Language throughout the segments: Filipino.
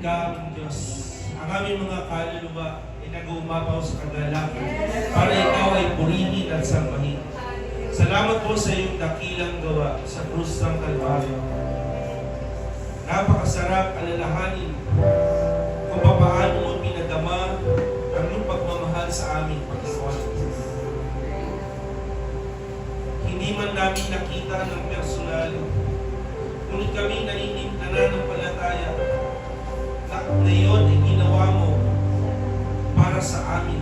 daang Diyos, ang aming mga kaluluwa ay nag-uumapaw sa kagalakan para ikaw ay purihin at sambahin. Salamat po sa iyong dakilang gawa sa krus ng Kalbaryo. Napakasarap alalahanin kung paano mo pinadama ang iyong pagmamahal sa amin, Panginoon. Hindi man namin nakita ng personal, ngunit kami nananampalataya na ngayon ay ginawa mo para sa amin.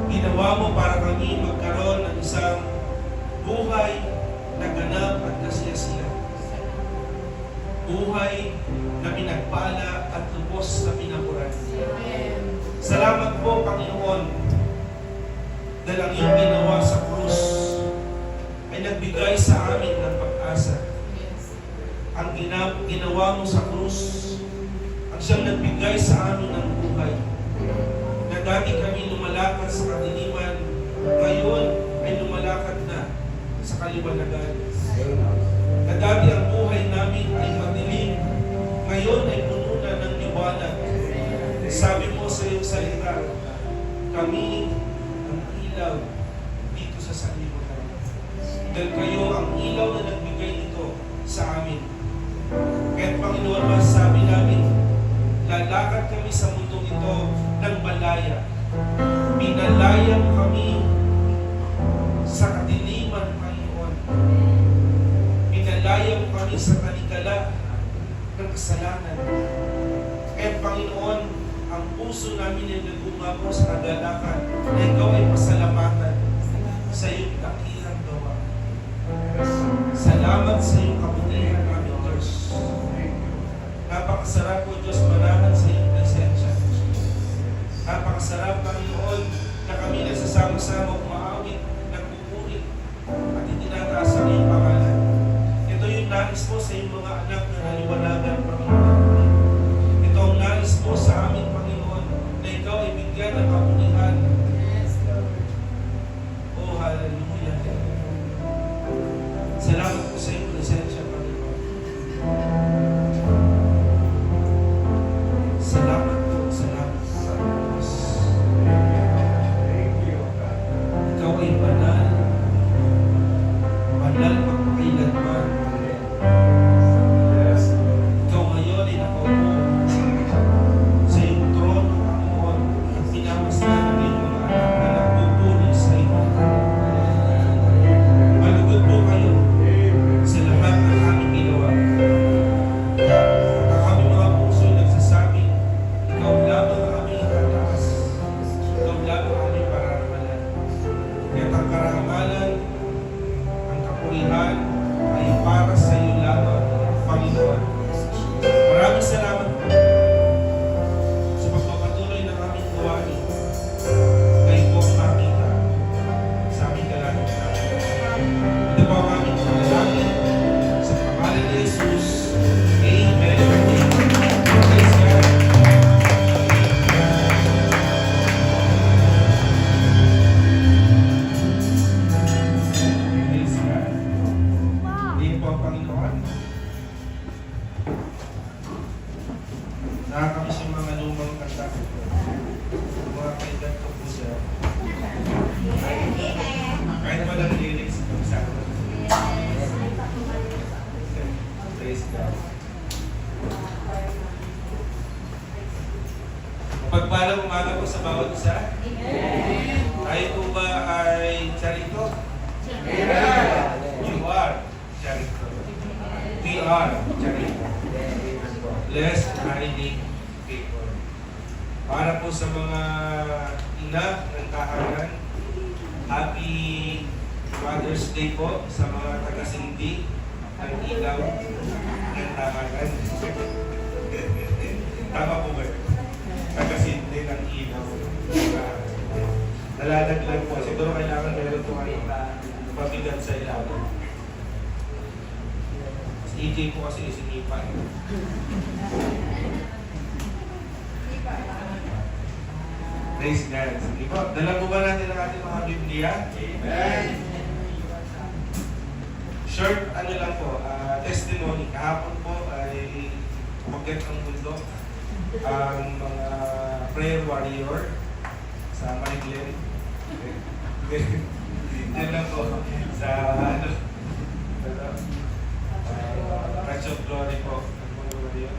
Ginawa mo para kami magkaroon ng isang buhay na ganap at kasiyasiya. Buhay na pinagpala at lubos na pinapuran. Salamat po, Panginoon, dahil ang iyong ginawa sa krus ay nagbigay sa amin ng pag-asa. Ang ginawa mo sa krus ang siyang nagbigay sa amin ng buhay. Na dati kami lumalakad sa kadiliman, ngayon ay lumalakad na sa kaliwanagan. Na dati ang buhay namin ay madilim, ngayon ay puno na ng liwanag. Sabi mo sa iyong salita, kami ang ilaw dito sa sanlibutan. Dahil kayo ang ilaw na nagbigay nito sa amin. Kaya Panginoon, masasabi namin, lalakad kami sa mundong ito ng malaya. Pinalaya mo kami sa kadiliman, Panginoon. Pinalaya mo kami sa talikala ng kasalanan. Kaya Panginoon, ang puso namin ay nagumako sa kagalakan na ikaw ay pasalamatan sa iyong dakilang gawa. Salamat sa iyong kabutihan namin, Diyos. Napakasarap po, Diyos, manahan sa iyong presensya. Napakasarap, Panginoon, na kami nagsasama-sama umaawit, nagpupuri, at itinataas ang iyong pangalan. Ito yung nais mo sa iyong mga anak na naliwanagan, Panginoon. Ito ang nais mo sa amin, Panginoon, na ikaw ay bigyan ng kapulihan. Oh, hallelujah. Salamat po sa iyong presensya, Panginoon. Salamat po, salamat sa Diyos. Ikaw ay banal. Banal pagpakailanman. Ikaw ngayon ay nakaupo sa iyong trono, Panginoon, at pinamasdan ng iyong mga anak na nagpupuri sa iyo. Malugod po kayo sa lahat ng aming ginawa. Ang aming mga puso ay nagsasabing, ikaw lamang ang aming itataas. Ikaw lamang ang aming parangalan. Kaya't ang karangalan, ang kapurihan, ay para sa iyo lamang, Panginoon. Maraming salamat po sa pagpapatuloy ng aming gawain. Kayo po ang makita sa aming kalagayan. Ito po ang aming panalangin sa pangalan ni Jesus. Amen. Praise God. Praise God. Hindi po ang Panginoon. Nakakamiss yung mga lumang kanta. Mga kailan ko po siya. Kahit walang lyrics kung saan. Praise God. Pagpalang umaga po sa bawat isa. Tayo po ba ay charito? You are charito. We are charito. Blessed Friday people. Para po sa mga ina ng tahanan, Happy Mother's Day po sa mga taga-sindi ng ilaw ng tahanan. Tama po ba? Taga-sindi ng ilaw. Nalalaglag po. Siguro kailangan meron po kayo pabigat sa ilaw. EJ po kasi isinipan. Praise God. Sige po, dala po ba natin ang ating mga Biblia? Amen. Short, ano lang po, testimony. Kahapon po ay mabigat ang mundo. Ang mga prayer warrior sa Mariglen. Yan lang po. Sa Church of Glory po. Ano ba yun?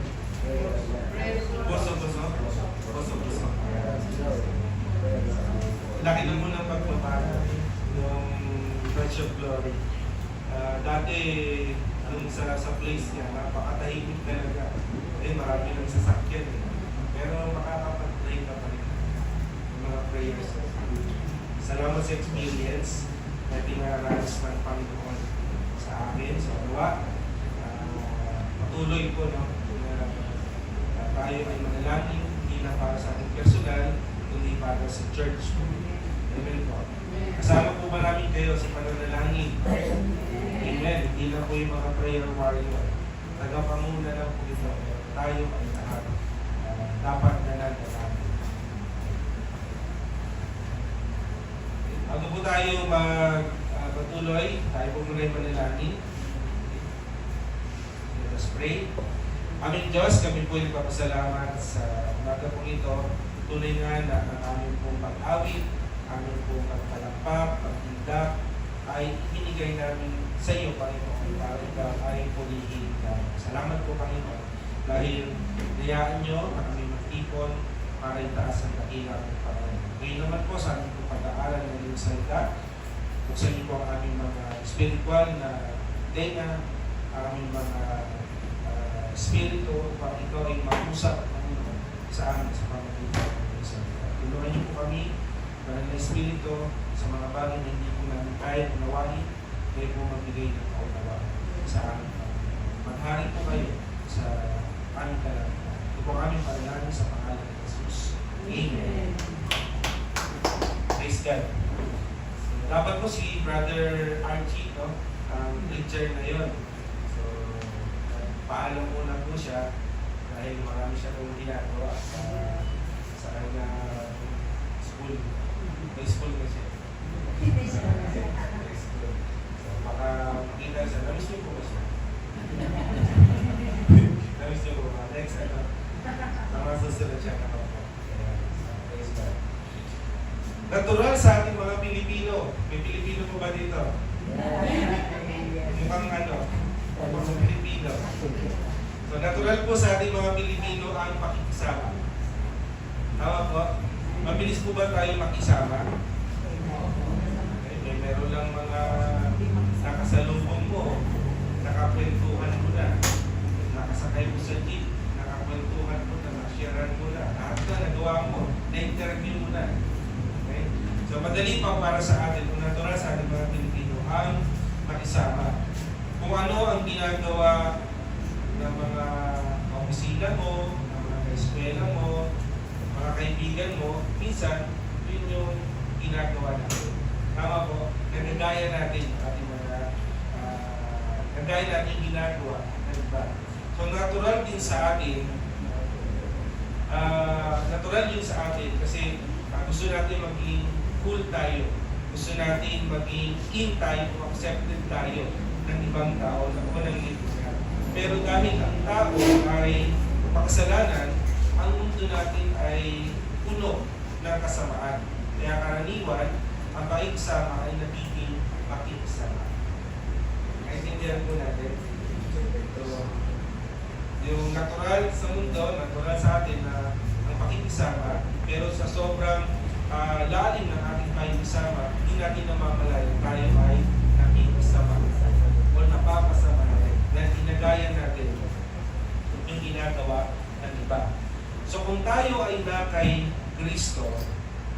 Puso. Laki na mo ng pagmamahal yung Church of Glory. Dati, sa place niya, napakatahimik talaga. Marami ng sasakyan. Pero makakapag-pray ka pa rin ng mga prayers. Salamat sa experience na pinaranas ng Panginoon sa akin, sa gawa. Patuloy po na tayo ay manalangin, hindi na para sa ating personal, kundi para sa church. Amen po. Kasama po ba namin kayo sa pananalangin? Amen. Hindi na po yung mga prayer warrior. Tagapanguna lang po ito. Tayo ay lahat. Dapat nananalangin. Bago po tayo magpatuloy, tayo po muna yung panalangin. Let us pray. Aming Diyos, kami po yung papasalamat sa umaga po ito. Tuloy nga na ang aming pong pag-awit, aming pong pagpalakpak, pagtindak, ay hinigay namin sa iyo, Panginoon, para ikaw ay pulihin namin. Salamat po, Panginoon, dahil niyaan nyo na kami magtipon para itaas ang dakila ng Panginoon. Ngayon naman po sa aming pong pag-aaral ng iyong salita, buksan niyo po ang aming mga spiritual na tenga, aming mga spirito upang ikaw ay mag-usap sa amin sa pamamagitan ng iyong salita. Tulungan niyo po kami, dahil na spirito, sa mga bagay na hindi po namin kaya unawain, kayo po magbigay ng kaunawa sa amin. Maghari po kayo sa aming kalangitan. Ito po aming panalangin sa pangalan ng Jesus. Amen. Praise God. So, dapat po si Brother Archie, no? Ang preacher na yun. So, paalam muna po siya dahil marami siya kong ginagawa sa kanya school. May school na siya. So, baka makita siya. Namiss niyo po ba siya? Namiss niyo po ba? Next, mga susunod siya na po. Praise God. Natural sa ating mga Pilipino. May Pilipino po ba dito? Mukhang mukhang Pilipino. So, natural po sa ating mga Pilipino ang pakikisama. Tama po? Mabilis po ba tayo makisama? Meron lang mga nakasalubong mo, nakakwentuhan mo na, nakasakay mo sa jeep, nakakwentuhan mo na, nasharean mo na, lahat na nagawa mo, na-interview mo na. Okay? So madali pa para sa atin, kung natural sa ating mga Pilipino, ang makisama. Kung ano ang ginagawa ng mga kaopisina mo, ng mga eskwela mo, mga kaibigan mo, minsan, yun yung ginagawa natin. Tama po, nagagaya natin ating mga nagagaya natin yung ginagawa ng iba. So natural din sa atin, natural yun sa atin kasi gusto natin maging cool tayo. Gusto natin maging in tayo, accepted tayo ng ibang tao na kung ng lipunan. Pero dahil ang tao ay makasalanan, ang mundo natin ay puno ng kasamaan. Kaya karaniwan, ang pakikisama ay nagiging pakikisama. Naintindihan po natin. So, yung natural sa mundo, natural sa atin na ang pakikisama, pero sa sobrang lalim ng ating pakikisama, hindi natin namamalayan tayo ay nakikisama o napapasama natin na ginagaya natin yung ginagawa ng iba. So kung tayo ay na kay Kristo,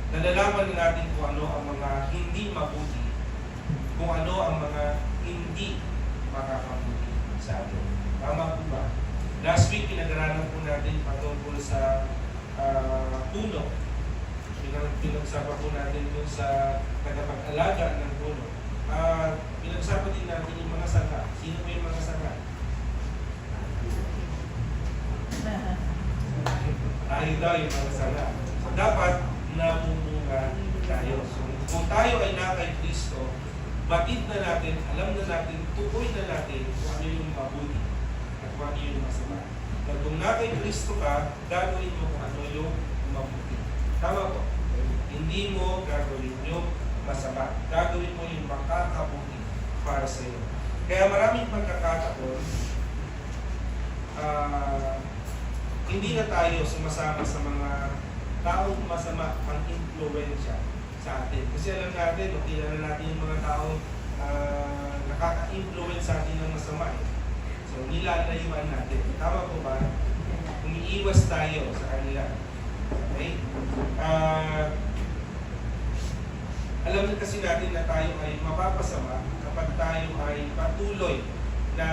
nalalaman natin kung ano ang mga hindi mabuti, kung ano ang mga hindi makakabuti sa atin. Tama po ba? Last week, pinag-aralan po natin patungkol sa puno. Pinag-usapan po natin dun sa tagapag-alaga ng puno. Pinag-usapan din natin yung mga sanga. Sino po yung mga sanga? Tayo daw yung mga sanga. So, dapat nabumunga tayo. So, kung tayo ay na kay Kristo, batid na natin, alam na natin, tukoy na natin kung ano yung mabuti at kung ano yung masama. Na kung na kay Kristo ka, gagawin mo kung ano yung mabuti. Tama po. Hindi mo gagawin yung masama. Gagawin mo yung makakabuti para sa iyo. Kaya maraming pagkakataon, hindi na tayo sumasama sa mga taong masama ang influensya sa atin. Kasi alam natin, o kilala natin yung mga taong nakaka-influence sa atin ng masama. So, nilalayuan natin. Tama po ba? Umiiwas tayo sa kanila. Okay? Alam na kasi natin na tayo ay mapapasama kapag tayo ay patuloy na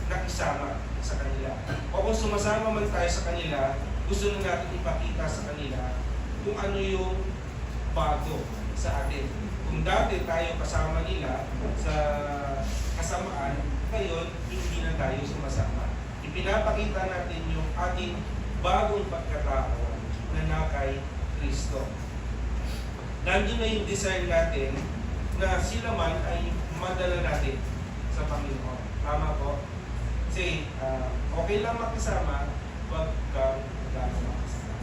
nakisama sa kanila. O kung sumasama man tayo sa kanila, gusto na natin ipakita sa kanila kung ano yung bago sa atin. Kung dati tayo kasama nila sa kasamaan, ngayon hindi na tayo sumasama. Ipinapakita natin yung ating bagong pagkatao na nakay Kristo. Nandun na yung desire natin na sila man ay madala natin sa Panginoon. Tama po? Kasi okay lang makisama, huwag kang makisama.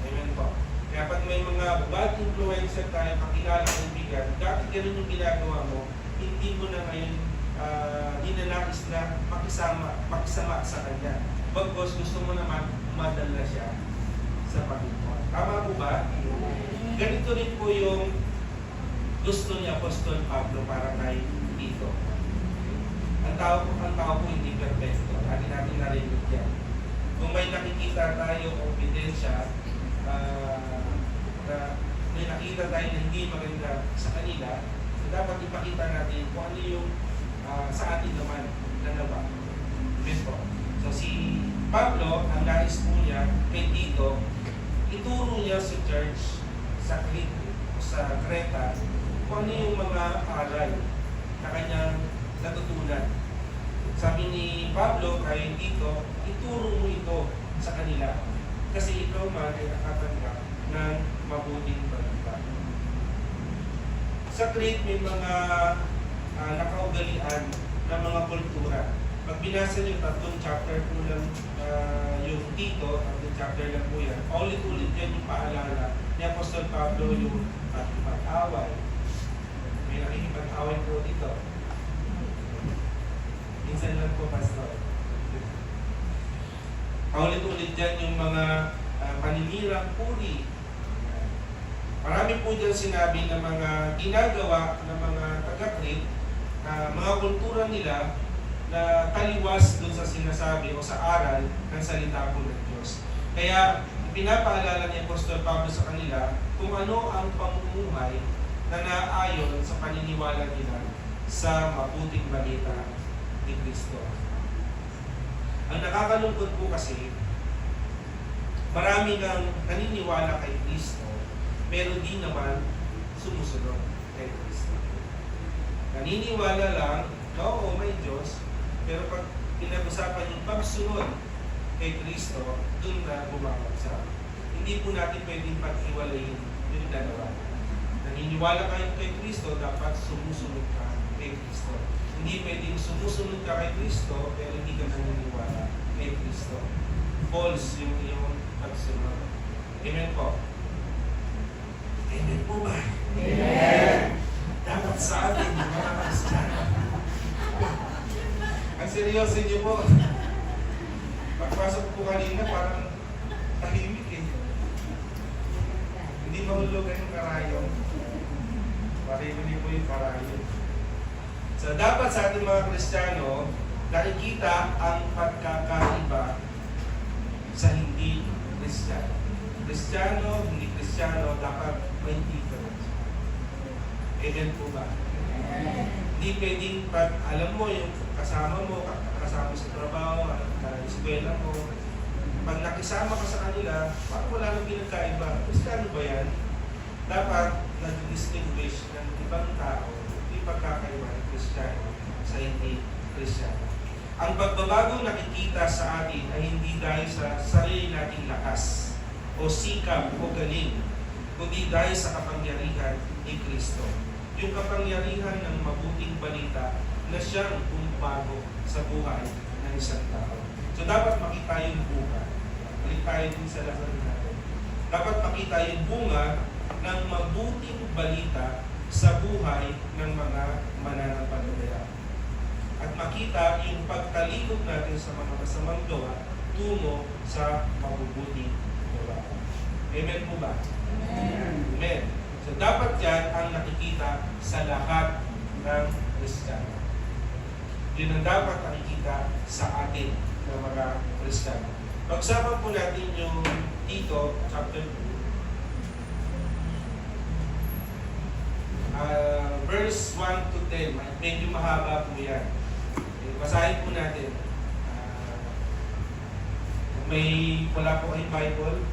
Amen po. Kaya pag may mga bad influencer tayo, kakilala kaibigan, dati ganun yung ginagawa mo, hindi mo na ngayon ninanais na makisama sa kanya. Bagos gusto mo naman madala siya sa Panginoon. Tama po ba? Ganito rin po yung gusto ni Apostol Pablo para kay Tito. Ang tao po hindi perfecto. Lagi natin narinig yan. Kung may nakikita tayo o ebidensya, na may nakita tayo na hindi maganda sa kanila, so dapat ipakita natin kung ano yung sa atin naman na nawa. Po. So si Pablo, ang nais po niya kay Tito, ituro niya sa church sa Creta kung ano yung mga aral na kanyang natutunan. Sabi ni Pablo kay Tito, ituro mo ito sa kanila kasi ikaw man ay nakatanggap ng mabuting balita. Sa Crete may mga nakaugalian ng mga kultura. Pag binasa niyo 3 chapter po lang yung Tito, 3 chapter lang po yan, ulit-ulit yan yung paalala ni Apostol Pablo yung pag-away. May nakikipag-away po dito. Minsan lang po, Pastor. Paulit-ulit dyan yung mga paninirang puri. Marami po dyan sinabi na mga ginagawa ng mga taga-Crete, mga kultura nila na taliwas dun sa sinasabi o sa aral ng salita po ng Diyos. Kaya pinapaalala ni Apostol Pablo sa kanila kung ano ang pamumuhay na naayon sa paniniwala nila sa mabuting balita ni Kristo. Ang nakakalungkot po kasi, marami nang naniniwala kay Kristo, pero di naman sumusunod kay Kristo. Naniniwala lang, oo, may Diyos, pero pag pinag-usapan yung pagsunod kay Kristo, dun na bumabagsak. Hindi po natin pwedeng pag-iwalayin yung dalawa. Naniniwala kayo kay Kristo, dapat sumusunod ka kay Kristo. Hindi pwedeng sumusunod ka kay Kristo, pero hindi ka naniniwala kay Kristo. False yung iyong pagsunod. Amen po. Amen po ba? Amen. Dapat sa atin, mga Kristiyano. Ang seryoso niyo po. Pagpasok po kanina, parang tahimik eh. Hindi mahulugan yung karayong. Parinig po yung karayong. So, dapat sa ating mga Kristiyano, nakikita ang pagkakaiba sa hindi Kristiyano. Kristiyano, hindi Kristiyano, dapat may difference. Amen po ba? Hindi pwedeng pag alam mo yung kasama mo sa trabaho, eskwela mo, pag nakisama ka sa kanila, parang wala nang pinagkaiba. Kristiyano ba yan? Dapat nag-distinguish ng ibang tao, hindi pagkakaiba ng Kristiyano sa hindi Kristiyano. Ang pagbabagong nakikita sa atin ay hindi dahil sa sarili nating lakas o sikap o galing, kundi dahil sa kapangyarihan ni Kristo. Yung kapangyarihan ng mabuting balita na siyang pumbago sa buhay ng isang tao. So dapat makita yung bunga. Balik tayo din sa lasal natin. Dapat makita yung bunga ng mabuting balita sa buhay ng mga mananampalataya. At makita yung pagtalikod natin sa mga masamang gawa tungo sa mabubuting gawa. Amen po ba? Amen. So dapat yan ang nakikita sa lahat ng Kristiyano. Yun ang dapat nakikita sa atin ng mga Kristiyano. Pag-usapan po natin yung Tito, chapter 2. Verse 1 to 10. Medyo mahaba po yan. Basahin po natin. May wala po kayong Bible,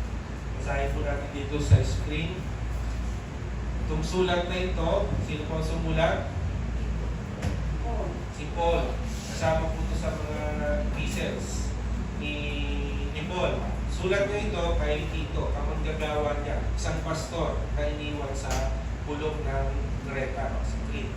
basahin po natin dito sa screen. Itong sulat na ito, sino po ang sumulat? Si Paul. Kasama po ito sa mga epistles ni Paul. Sulat niya ito kay Tito, ang manggagawa niya, isang pastor na iniwan sa pulong ng Greta, sa Crete.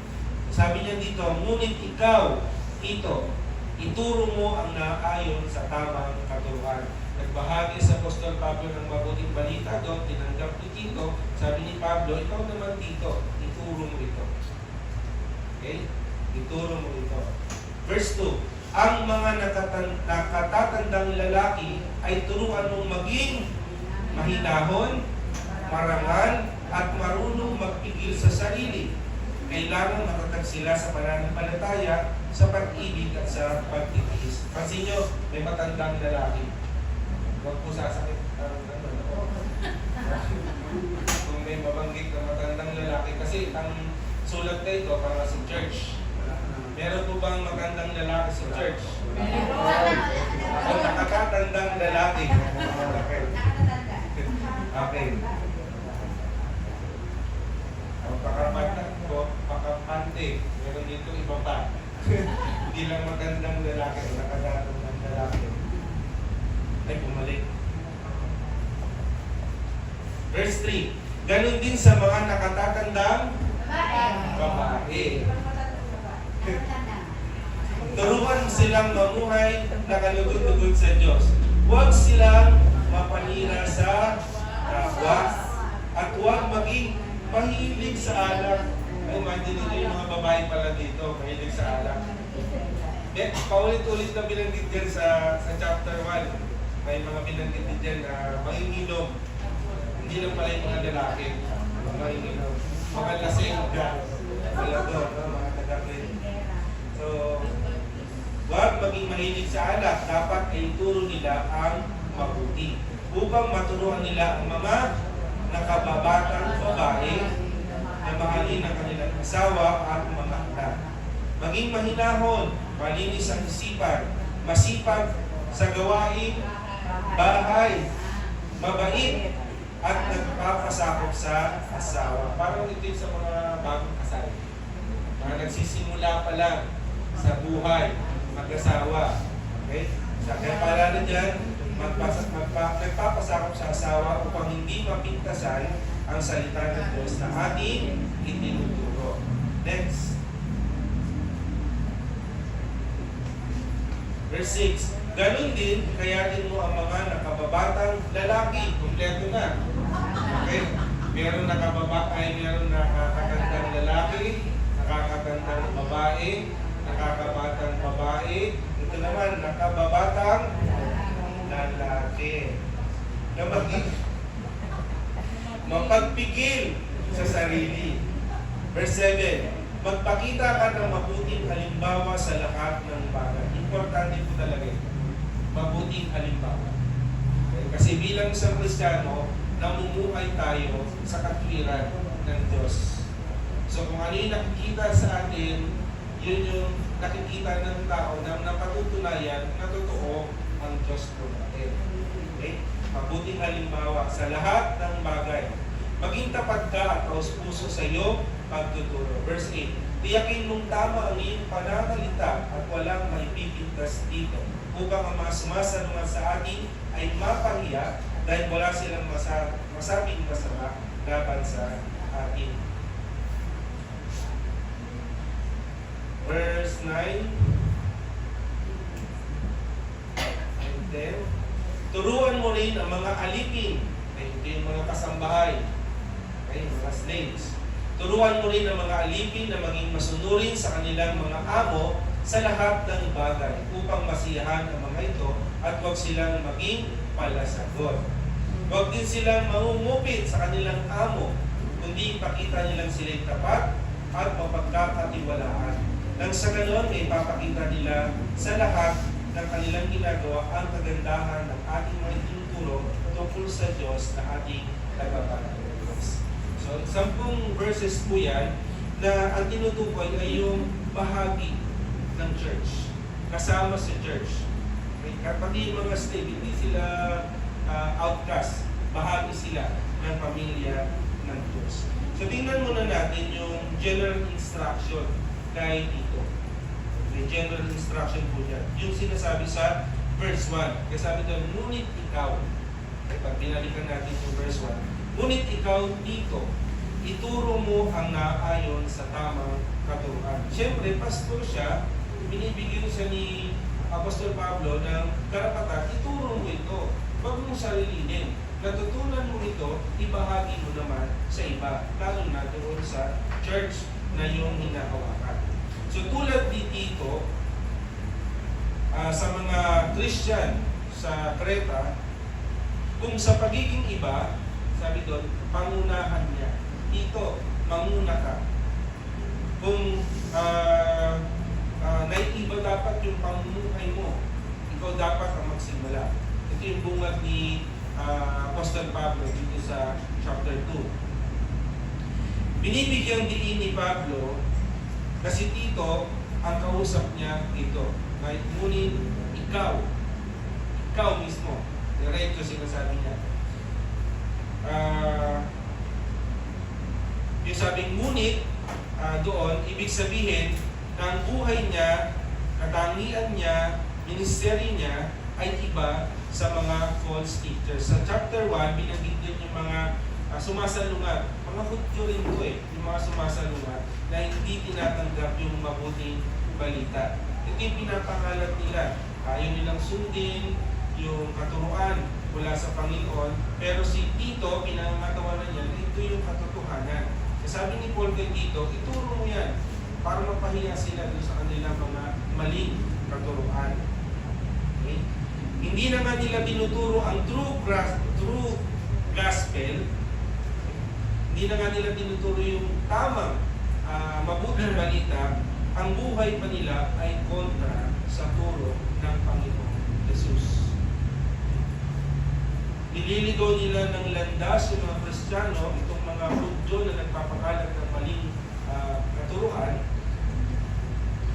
Sabi niya dito, ngunit ikaw, Tito, ituro mo ang naayon sa tamang katuruan. Nagbahagi sa Apostol Pablo ng mabuting balita doon, tinanggap ni Tito. Sabi ni Pablo, ikaw naman Tito, ituro mo ito. Okay? Ituro mo ito. Verse 2, ang mga nakatatandang lalaki ay turuan mong maging mahinahon, marangal, at marunong magpigil sa sarili. Kailangan matatag sila sa pananampalataya, sa pag-ibig at sa pagtitiis. Pansin nyo, may matandang lalaki. Huwag po sasakit kung may mabanggit na matandang lalaki. Kasi ang sulat na ito para sa church. Meron po bang magandang lalaki sa church? Meron. Nakatatandang lalaki. Okay. Pakapante. Meron dito iba pa. Hindi lang magandang lalaki, nakatatandang lalaki. Ay, bumalik. Verse 3. Ganon din sa mga nakatatandang babae. Turuan silang mamuhay na kalugod-lugod sa Diyos. Huwag silang mapanira sa kapwa at huwag maging mahilig sa alak. Ay, imagine nyo yung mga babae pala dito, mahilig sa alak. Paulit-ulit na binanggit dyan sa chapter 1. May mga binanggit din dyan na manginginom. Hindi lang pala yung mga lalaki. Manginginom. Mga lasing. Wala doon, mga tagapin. So, huwag maging mahilig sa alak. Dapat ay ituro nila ang mabuti. Upang maturuan nila ang mga nakababatang babae na mahalin ang kanilang asawa at mga anak. Maging mahinahon, malinis ang isipan, masipag sa gawain, bahay, mabait, at nagpapasakop sa asawa. Parang ito sa mga bagong kasal. Mga nagsisimula pa lang sa buhay, mag-asawa. Okay? Sa kaya pala na dyan, nagpapasakop sa asawa upang hindi mapintasan ang salita ng Diyos na ating itinuturo. Next. Verse 6. Ganun din, kayatin mo ang mga nakababatang lalaki. Kompleto na. Okay? Meron nakakatandang lalaki, nakakatandang babae, nakakabatang babae. Ito naman, nakababatang lalaki. Na mapagpigil sa sarili. Verse 7. Magpakita ka ng mabuting halimbawa sa lahat ng bagay. Importante po talaga ito. Mabuting halimbawa. Okay? Kasi bilang isang Kristiyano, namumuhay tayo sa katwiran ng Diyos. So kung ano yung nakikita sa atin, yun yung nakikita ng tao na napatutunayan na totoo ang Diyos po natin. Okay? Mabuting halimbawa sa lahat ng bagay. Maging tapat ka at taos-puso sa iyong pagtuturo. Verse 8. Tiyakin mong tama ang iyong pananalita at walang maipipintas dito, upang ang mga sumasalungat sa atin ay mapahiya dahil wala silang masabing masama laban sa atin. Verse 9. them. Turuan mo rin ang mga alipin, ay ito yung mga kasambahay, okay, mga slaves. Turuan mo rin ang mga alipin na maging masunurin sa kanilang mga amo sa lahat ng bagay upang masiyahan ang mga ito at huwag silang maging palasagot. Huwag din silang mangungupit sa kanilang amo, kundi ipakita nilang sila'y tapat at mapagkakatiwalaan. Nang sa ganon, ay ipapakita nila sa lahat ng kanilang ginagawa ang kagandahan ng ating mga itinuturo tungkol sa Diyos na ating tagapagligtas. So, 10 verses po yan na ang tinutukoy ay yung bahagi ng church, kasama sa church. Okay? Pati yung mga slave, hindi sila outcast, bahagi sila ng pamilya ng Diyos. So, tingnan muna natin yung general instruction kay Tito. May general instruction po dyan. Yung sinasabi sa verse 1. Kasi sabi doon, ngunit ikaw, pag binalikan natin yung verse 1, ngunit ikaw dito, ituro mo ang naayon sa tamang katuruan. Siyempre, pastor siya, binibigyan siya ni Apostol Pablo ng karapatan, ituro mo ito. Huwag mong sarilinin. Natutunan mo ito, ibahagi mo naman sa iba, lalo na doon sa church na yung hinahawakan. So tulad ni Tito, sa mga Christian sa Creta, kung sa pagiging iba, sabi doon, pangunahan niya. Tito, manguna ka. Kung naiiba dapat yung pamumuhay mo, ikaw dapat ang magsimula. Ito yung bungad ni Apostol Pablo dito sa chapter 2. Binibigyang diin ni Pablo na si Tito ang kausap niya dito. Ngunit ikaw mismo, diretso sinasabi niya. Yung sabing ngunit doon, ibig sabihin na ang buhay niya, katangian niya, ministry niya ay iba sa mga false teachers. Sa chapter 1, binanggit din yung mga sumasalungat. Mga Hudyo rin ito yung mga sumasalungat na hindi tinatanggap yung mabuting balita. Ito yung pinapangalat nila. Ayaw nilang sundin yung katuruan mula sa Panginoon. Pero si Tito, pinangatawanan niya na ito yung katotohanan. Sabi ni Paul kay Tito, ituro mo yan para mapahiya sila doon sa kanilang mga maling katuruan. Okay? Hindi na nga nila tinuturo ang true gospel. Hindi na nga nila tinuturo yung tamang mabuting balita. Ang buhay pa nila ay kontra sa turo ng Panginoon Jesus. Nililigaw nila ng landas yung mga Kristiyano, itong mga Hudyo na nagpapakalat ng maling katuruan,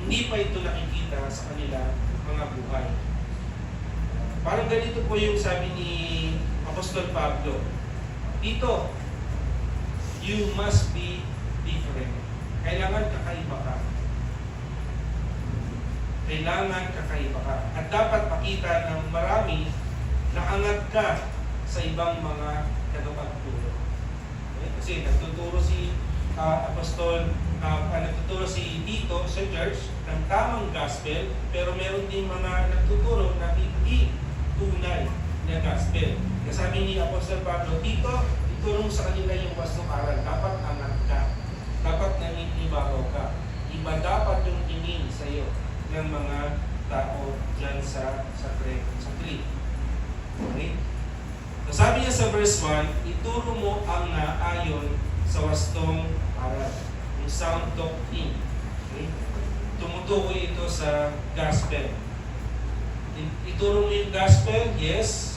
hindi pa ito nakikita sa kanila mga buhay. Parang ganito po yung sabi ni Apostol Pablo, Tito, you must be different. Kailangan kakaiba ka. Kailangan kakaiba ka. At dapat pakita ng marami na angat ka sa ibang mga tagapagturo. Okay? Kasi nagtuturo si nagtuturo si Tito sa church ng tamang gospel, pero meron din mga nagtuturo na hindi tunay na gospel. Sabi ni Apostol Pablo, Tito, ituro sa kanila yung wastong aral. Dapat angat ka. Dapat naninibago ka. Iba dapat yung tingin sa iyo ng mga tao dyan sa Crete. Okay? So sabi niya sa verse 1, ituro mo ang naayon sa wastong aral. Yung sound doctrine. Okay? Tumutukoy ito sa gospel. Ituro mo yung gospel, yes.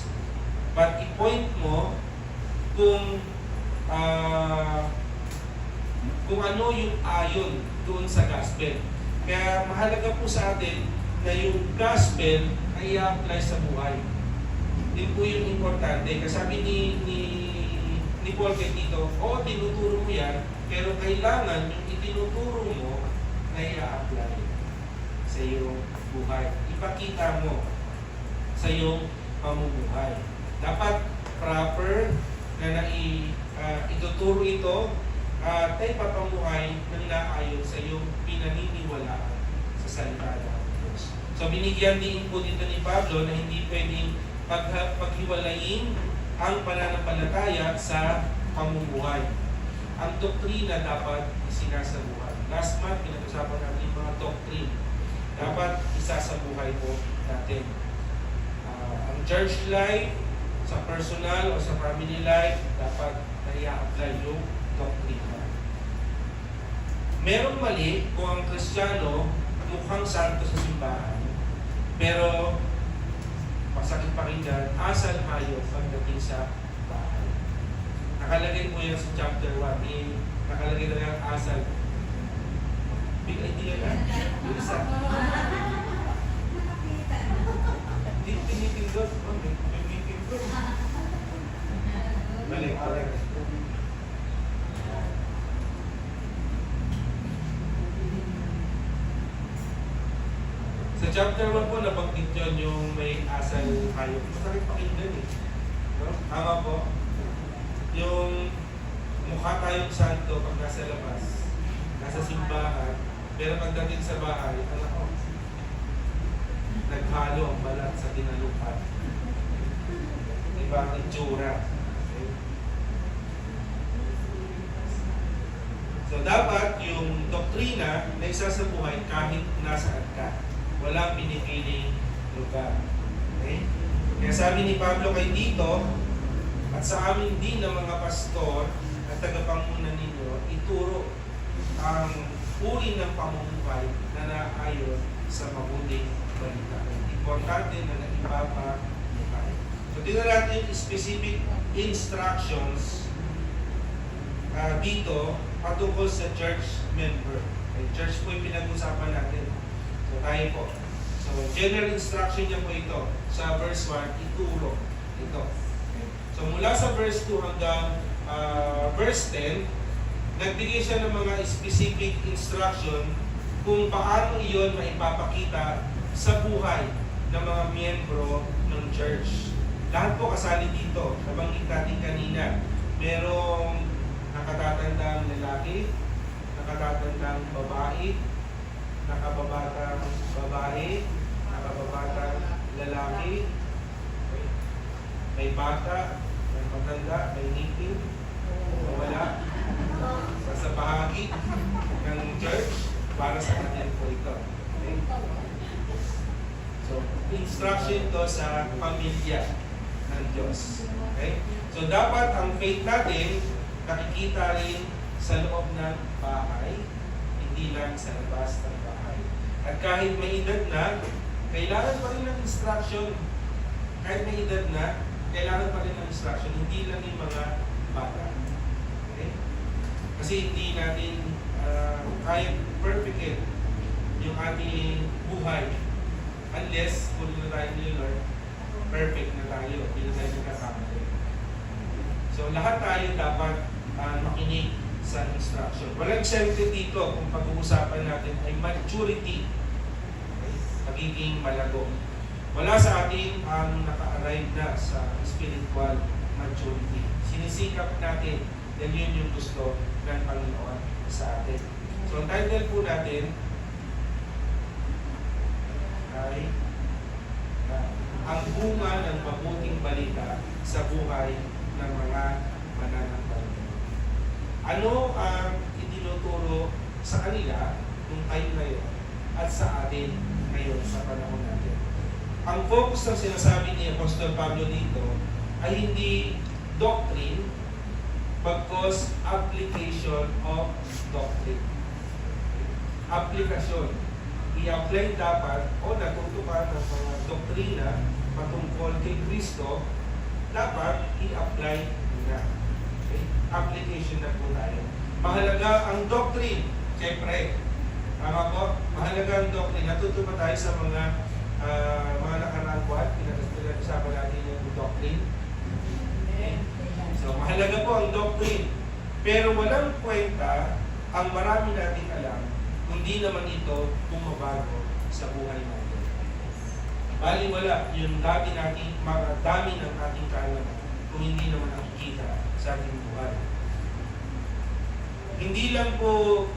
But i-point mo kung ano yung ayon doon sa gospel. Kaya mahalaga po sa atin na yung gospel ay i-apply sa buhay. Yun po yung importante. Kasi sabi ni Paul kay Tito, tinuturo mo yan, pero kailangan yung itinuturo mo na i-apply sa iyong buhay. Ipakita mo sa iyong pamumuhay. Dapat proper na ituturo ito at ay papamuhay ng naayon sa iyong pinaniniwalaan sa salita ng Diyos. So binigyan din po dito ni Pablo na hindi pwedeng paghiwalayin ang pananampalataya sa pamumuhay. Ang doktrina dapat isinasabuhay. Last month, pinag-usapan natin yung mga doctrine. Dapat isasabuhay po natin. Ang church life, sa personal o sa family life, dapat nai-apply yung doktrina. Merong mali kung ang Kristiyano mukhang santo sa simbahan, pero masakit pakinggan, asal hayop pagdating sa bahay. Nakalagay po yan sa chapter 1. Nakalagay na yung asal. Big idea na. Yung isa. Hindi pinipindot. May pinipindot. Balik. Sa chapter 1 po, nabanggit yun yung may asal hayop. Masakit pakinggan eh. No? Tama po. Yung mukha tayong santo pag nasa labas, nasa simbahan, pero pagdating sa bahay, naghalo ang balat sa tinalupan. Diba ang itsura? Okay? So dapat yung doktrina na isa sa buhay kahit nasaan ka. Walang pinipiling lugar. Okay? Kaya sabi ni Pablo kay Tito, at sa amin din ng mga pastor at tagapangunan ninyo, ituro ang uri ng pamumuhay na naayon sa mabuting balita. Importante na naipapamuhay. So, tingnan natin yung specific instructions dito patungkol sa church member. Okay, church po yung pinag-usapan natin. So, tayo po. So, general instruction niya po ito. Sa verse 1, ituro. Ito. Okay. So, mula sa verse 2 hanggang verse 10, nagbigay siya ng mga specific instruction kung paano iyon maipapakita sa buhay ng mga miyembro ng church. Lahat po kasali dito. Nabanggit natin kanina. Merong nakatatandang lalaki, nakatatandang babae, nakababatang babae, nakababatang lalaki, may bata, may matanda, may ngipin, wala, sa bahagi ng church para sa atin po ito. Okay? So, instruction to sa pamilya ng Diyos. Okay? So, dapat ang faith natin nakikita rin sa loob ng bahay, hindi lang sa labas ng bahay. At kahit may edad na, kailangan pa rin ng instruction. Kahit may edad na, kailangan pa rin ng instruction, hindi lang yung mga bata. Okay? Kasi hindi natin kaya perfect yung ating buhay unless kung na tayo ni Lord, perfect na tayo, hindi na tayo nagkakamali. So lahat tayo dapat makinig sa instruction. Walang exempted dito kung pag-uusapan natin ay maturity. Okay? Pagiging malago. Wala sa atin ang naka-arrive na sa spiritual maturity. Sinisikap natin dahil yun yung gusto ng Panginoon sa atin. So ang title po natin ay ang bunga ng mabuting balita sa buhay ng mga mananampalataya. Ano ang itinuturo sa kanila kung tayo ngayon at sa atin ngayon sa panahon natin? Ang focus ng sinasabi ni Apostol Pablo dito ay hindi doctrine, bagkus application of doctrine. Aplikasyon. I-apply dapat o natuto ka ng mga doktrina patungkol kay Kristo, dapat i-apply na. Okay? Application na po tayo. Mahalaga ang doctrine. Siyempre, tama po, mahalaga ang doctrine. Natuto pa tayo sa mga nakaraang buwan. Pinag-usapan natin yung doctrine. Okay? So, mahalaga po ang doctrine. Pero walang kwenta ang marami nating alam kung di naman ito bumabago sa buhay natin. Bali wala yung dami ng ating kaalaman kung hindi naman nakikita sa ating buhay. Hindi lang po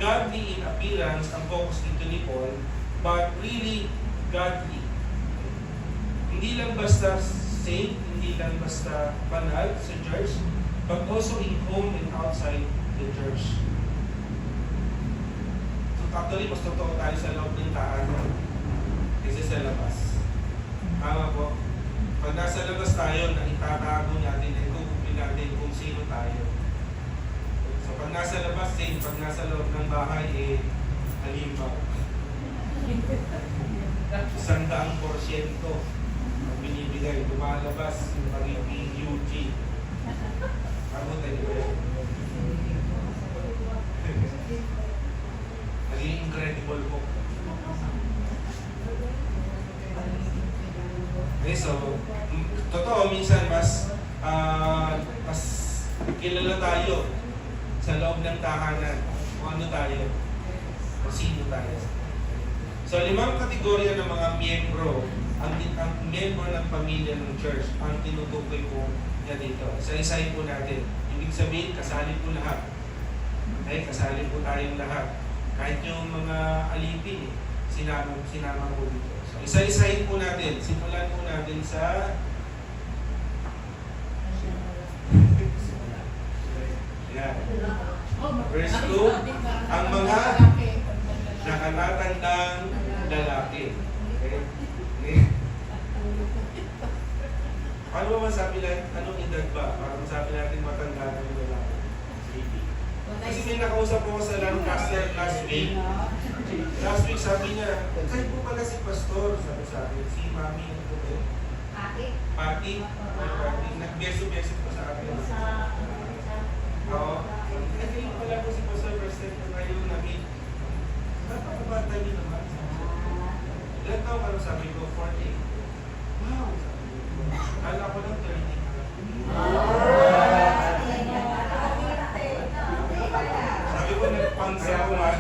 godly in appearance ang focus dito ni Paul, but really godly. Hindi lang basta saint, hindi lang basta banal sa church, but also in home and outside the church. So actually, mas totoo tayo sa loob ng tahanan kaysa sa labas. Tama po. Pag nasa labas tayo, naitatago natin, naikukupi natin kung sino tayo. So pag nasa labas, saint. Pag nasa loob ng bahay, halimbawa. 100% ang binibigay, lumalabas yung pagiging UG. Ako tayo ba yan? Naging incredible po. Okay, so, totoo, minsan mas kilala tayo sa loob ng tahanan kung ano tayo, o sino tayo. So, 5 kategorya ng mga miyembro, ang miyembro ng pamilya ng church, ang tinutukoy po niya dito. Isa-isahin po natin. Ibig sabihin, kasali po lahat. Okay, kasali po tayong lahat. Kahit yung mga alipin, sinama po dito. So, isa-isahin po natin. Simulan po natin sa yan. Verse 2, ang mga nakatatandang lalaki. Okay? Paano ba masabi natin, anong edad ba? Para masabi natin matanda ng lalaki? Kasi may nakausap ko sa Lancaster last week. Last week sabi niya, kayo po pala si Pastor, sabi sa akin, si Mami, ano po ba? Pati. Nag-beso-beso po sa akin. Oo. Kayo pala po si Pastor, first time ko kayo na-meet. Napakabata niyo naman. Ilan taong ano sabi ko? 40. Wow! Kala ko lang 30. Sabi ko, nagpansa ako nga.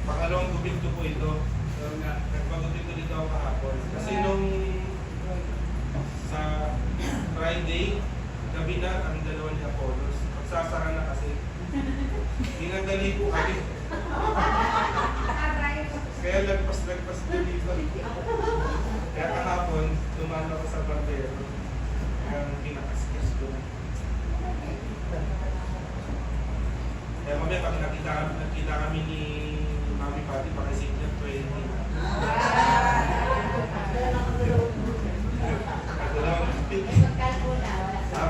Pangalawang gupit ko po ito. Nagpagupit ko dito ako kahapon. Kasi nung sa Friday, gabi na ang dalawa ni Apollos. Magsasara na kasi. Ginadali ko kami. Kaya lagpas deliver. Kaya kahapon, dumaan ako sa barbero. Kaya pinakaskas ko na. Kaya mamaya pag nakita kami ni Mami Pati, pakisip niya 20.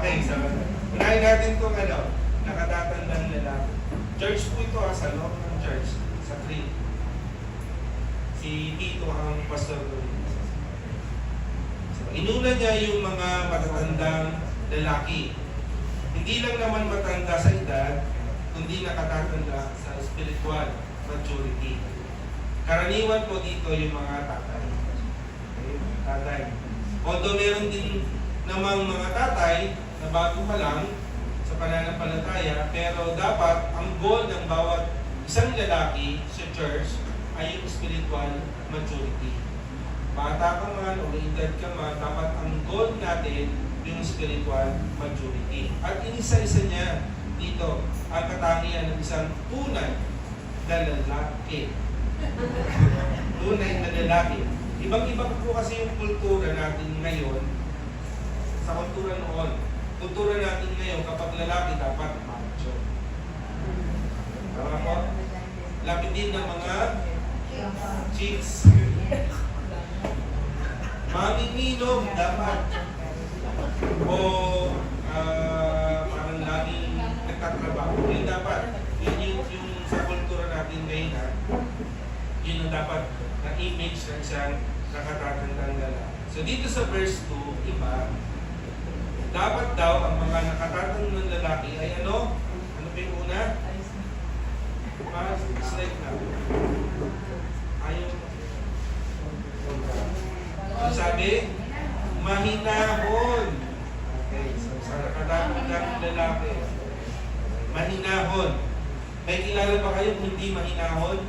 Okay, so unahin natin itong nakatatandang lalaki. Church po ito sa loob ng church, sa Crete. Si Tito ang pastor ko. So, inuna niya yung mga matatandang lalaki. Hindi lang naman matanda sa edad, kundi nakatatanda sa spiritual maturity. Karaniwan po dito yung mga tatay. Okay, tatay. Although meron din namang mga tatay na bago pa lang sa pananampalataya, pero dapat ang goal ng bawat isang lalaki sa church ay yung spiritual maturity. Bata ka man o edad ka man, dapat ang goal natin yung spiritual maturity. At inisa-isa niya dito ang katangian ng isang tunay na lalaki. Tunay na lalaki. Ibang-iba po kasi yung kultura natin ngayon sa kultura noon. Kultura natin ngayon, kapag lalaki dapat macho. Tama po? Lapit din ng mga chicks. Mamiminom dapat. O parang laging nagtatrabaho. Yun dapat. Yun yung sa kultura natin ngayon yun ang dapat na image ng isang nakatatandang lalaki. So dito sa verse 2, iba, dapat daw ang mga nakatatandang lalaki ay ano? Ano pa yung una? Slide na. Ayaw. Ano sabi? Mahinahon. Okay, so sa nakatatandang lalaki, mahinahon. May kilala ba kayo kung hindi mahinahon?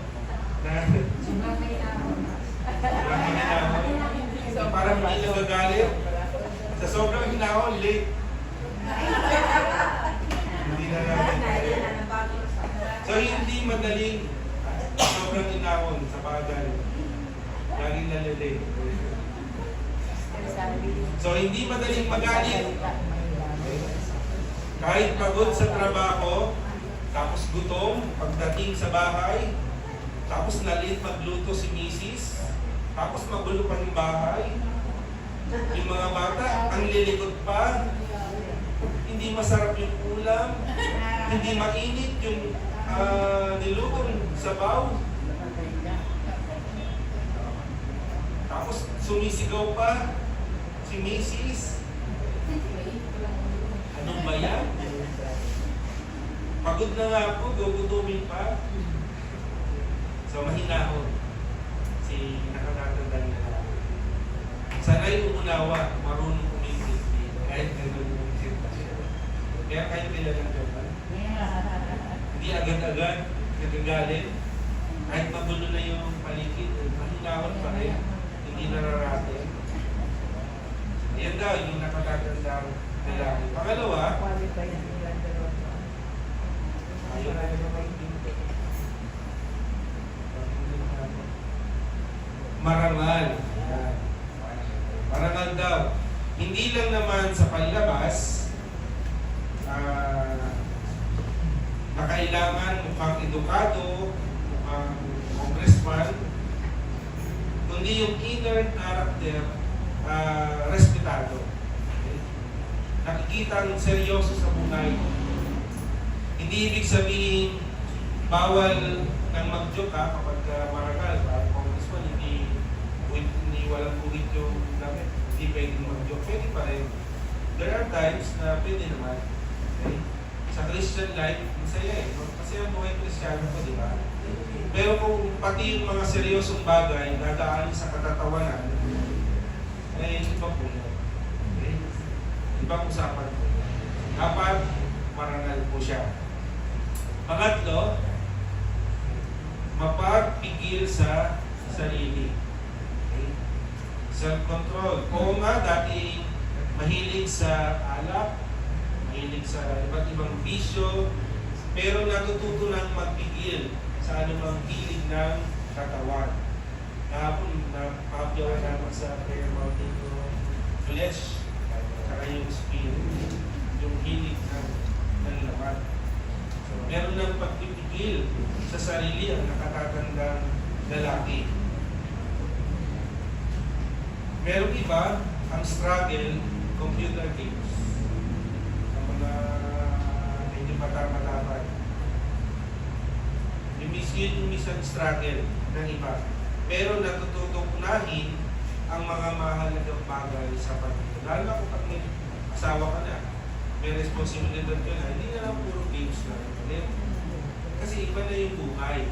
So, parang hindi nagagalit. Sa sobrang hinahon, late. Hindi na natin. So So hindi madaling sobrang inahon sa bagay. Laging nalilate. So hindi madaling magalit. Kahit pagod sa trabaho, tapos gutom, pagdating sa bahay, tapos nalit magluto si misis, tapos magulo pa yung bahay. Yung mga bata, ang lilikot pa, hindi masarap yung ulam, hindi mainit yung nilutong sabaw. Tapos sumisigaw pa si misis. Anong ba yan? Pagod na nga ako, gugutumin pa. So mahinahon si nakatatandang na sana'y umunawa, marunong umintindi, kahit gano'n yung sitwasyon. Kaya kayo kilalang naman. Hindi agad-agad nagagalit. Kahit magulo na yung paligid, mahinahon pa rin. Hindi nararating. Yan daw, yung nakatatandang lalaki. Pangalawa, ayaw na naman magpinto. Marangal. Marangal daw. Hindi lang naman sa panlabas na kailangan mukhang edukado, mukhang congressman, kundi yung inner character respetado. Okay? Nakikitang seryoso sa buhay. Hindi ibig sabihin bawal nang mag-joke kapag marangal. Congressman, hindi walang buhit yung damit. Hindi pwedeng mag-joke. Pwede pa rin. There are times na pwede naman. Okay? Sa Christian life, masaya eh. Kasi ang buhay Kristiyano ko, di ba? Pero kung pati yung mga seryosong bagay dadaan sa katatawanan, eh, iba po yun. Okay? Ibang usapan po. Dapat marangal po siya. Pangatlo, mapagpigil sa sarili. Okay? Self-control. Oo nga, dati mahilig sa alak, mahilig sa iba't ibang bisyo, pero natututo ng magpigil sa anumang hilig ng katawan. Kahapon, napapyawan naman sa prayer mountain ko, flesh, saka yung spirit, yung hilig ng laman. So, meron ng pagpipigil sa sarili ang nakatatandang lalaki. Meron iba, ang struggle, computer games. Ang mga medyo matapad. Yung minsan struggle ng iba. Pero natututong unahin ang mga mahalagang bagay sa pamilya. Lalo na kung pag may asawa ka na, may responsibilidad ka na, hindi na lang puro games lang. Kasi iba na yung buhay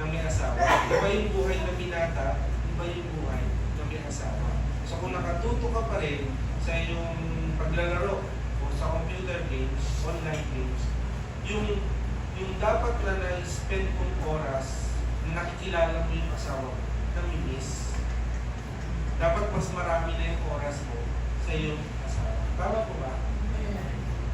ng may asawa. Iba yung buhay na binata, iba yung buhay ng may asawa. So kung nakatuto ka pa rin sa iyong paglalaro o sa computer games, online games, yung dapat na na-spend kong oras na nakikilala mo yung asawa mo, namimiss. Dapat mas marami na yung oras mo sa iyong asawa. Tama po ba?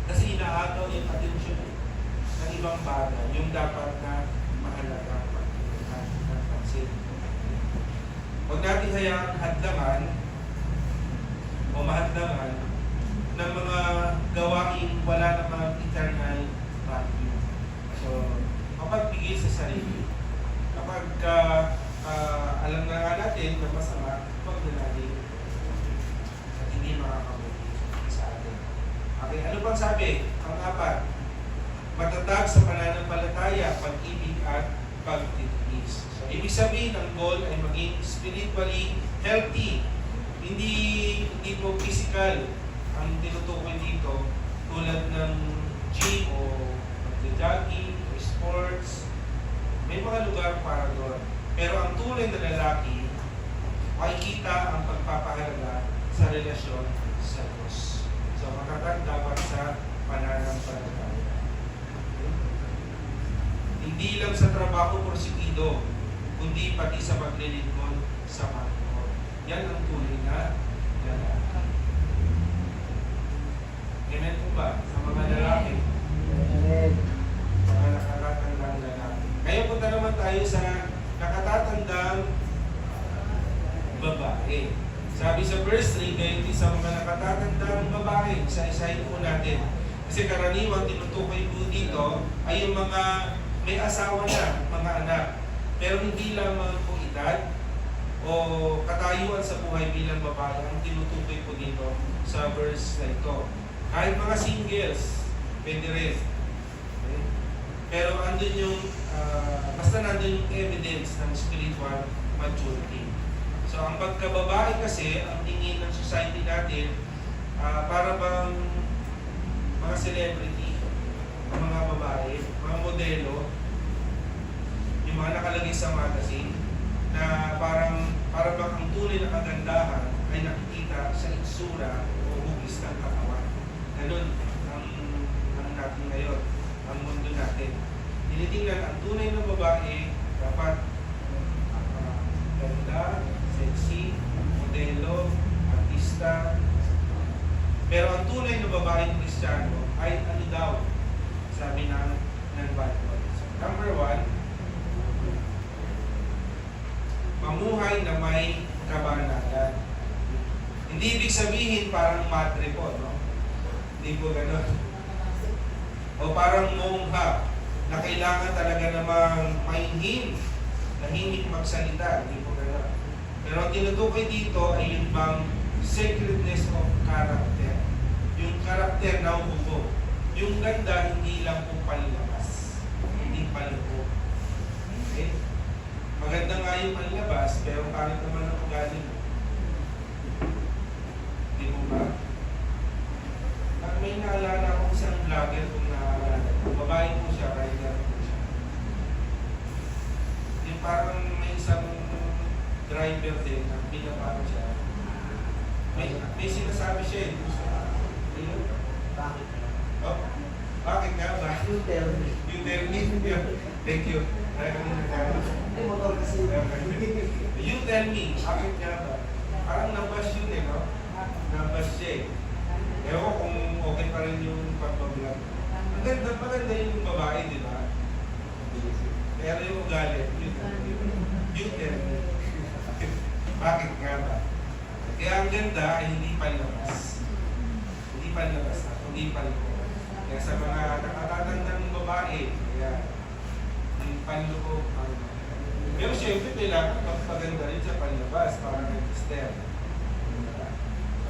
Kasi inaagaw yung atensyon ng ibang bagay, yung dapat na mahalaga ng pansin. Huwag natin hayaan hadlangan o mahadlangan ng mga gawaing wala namang eternal value. So, mapagpigil sa sarili. Kapag alam na nga natin na masama, huwag na natin at hindi makakabuti sa atin. Okay, ano pang sabi? Ang apat, matatag sa pananampalataya, pag-ibig at pagtitiis. So, ibig sabihin, ang goal ay maging spiritually healthy. Hindi po physical ang tinutukoy dito tulad ng gym o jogging o sports. May mga lugar para doon. Pero ang tunay na lalaki, makikita ang pagpapahalaga sa relasyon sa Diyos. So, matatag dapat sa pananampalataya. Hindi lang sa trabaho porsigido, kundi pati sa paglilingkod sa Panginoon. Yan ang tunay na lalaki. Amen po ba? Sa mga lalaki, mga nakatatandang lalaki. verse 3, gayon din sa mga nakatatandang babae, isa-isahin po natin. Kasi karaniwang tinutukoy po dito ay yung mga may asawa na, mga anak. Pero hindi lamang po edad o katayuan sa buhay bilang babae ang tinutukoy po dito sa verse na ito. Kahit mga singles, pwede rin. Okay? Pero andun yung, basta nandun yung evidence ng spiritual maturity. So ang pagkababae kasi, ang tingin ng society natin, para bang mga celebrity, mga babae, mga modelo, yung mga nakalagay sa magazine, na para bang ang tunay na kagandahan ay nakikita sa itsura o hugis ng katawan. Ganun ang natin ngayon, ang mundo natin. Tinitingnan ang tunay na babae, dapat ganda, sexy, modelo, artista. Pero ang tunay na babaeng Kristiyano ay ano daw? Sabi ng Bible. So, number 1, mamuhay na may kabanalan. Hindi ibig sabihin parang madre po, no? Hindi po gano'n. O parang mongha na kailangan talaga namang mahingin, nahimik magsalita. Hindi po gano'n. Pero ang tinutukoy dito ay yung bang sacredness of character. Yung karakter na hubog. Yung ganda, hindi lang po palabas. Hindi palubog. Okay? Maganda nga yung palabas, pero pangit naman ang ugali mo. Hindi mo ba? At may naalala akong isang vlogger kung naalala. Babae po siya, rider po siya. Yung parang may isang driver din na pinapano siya. May sinasabi siya eh. Bakit? Oh, bakit nga ba? You tell me. You tell me. Thank you. May motor kasi. You tell me, bakit nga ba? Parang nabas yun eh, no? Nabas siya eh. Ewan ko kung okay pa rin yung pagbablog. Maganda yung babae, di ba? Pero yung ugali, you tell me. Bakit nga ba? Kaya ang ganda ay hindi palabas. Hindi palabas na, hindi palabas. Kaya sa mga nakatatandang babae, kaya yung panloob, pero syempre kailangan magpaganda rin sa panlabas para mag-step.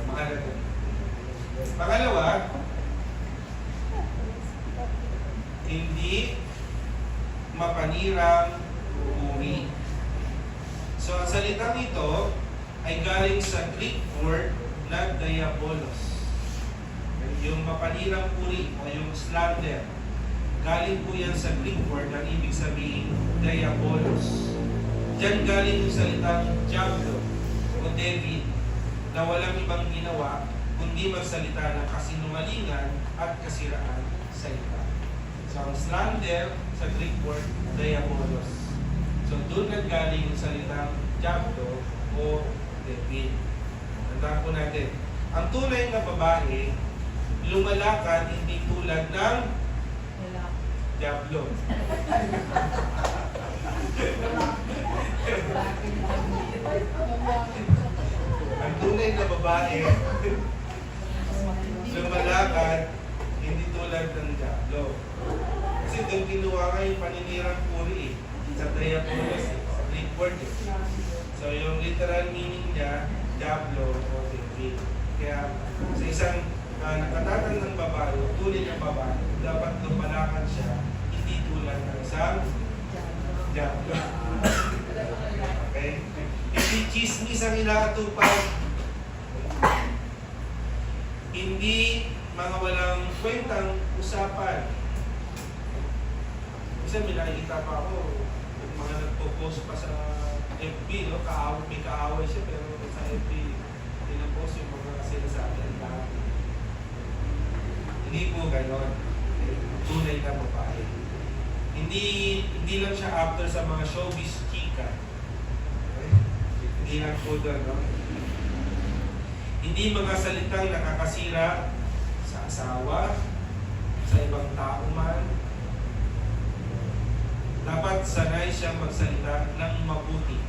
Mahalaga. Pangalawa, hindi mapanirang uri. So ang salitang ito ay galing sa Greek word na diabolos. Yung mapanirang uri o yung slander. Galing po yan sa Greek word na ibig sabihin diabolos. Diyan galing yung salitang diablo o devil na walang ibang ginawa kundi magsalita ng kasinungalingan at kasiraan sa iba. So ang slander sa Greek word diabolos. So doon naggaling yung salitang diablo o devil. Tandaan po natin, ang tunay na babae lumalakad hindi tulad ng diablo. Ang tunay na babae lumalakad hindi tulad ng diablo. Kasi doon kinuha nga yung paninirang puri sa diabolos, sa Greek word eh. So yung literal meaning niya, diablo o devil. Kaya sa isang nakatatandang babae, tunay ng babae, dapat lumalakad siya, hindi tulad ng isang diablo. Okay? Hindi chismis ang inaatupag. Hindi mga walang kwentang usapan. Kasi may nakikita pa ako, mga nagpo-post pa sa FB, no? May kaaway siya, pero sa FB, pinapost yung mga sinasabi ang dami. Hindi po gayon. Tunay na babae. Hindi lang siya after sa mga showbiz chika. Okay? Hindi lang po doon, no? Hindi mga salitang nakakasira sa asawa, sa ibang tao man. Dapat sanay siyang magsalita ng mabuti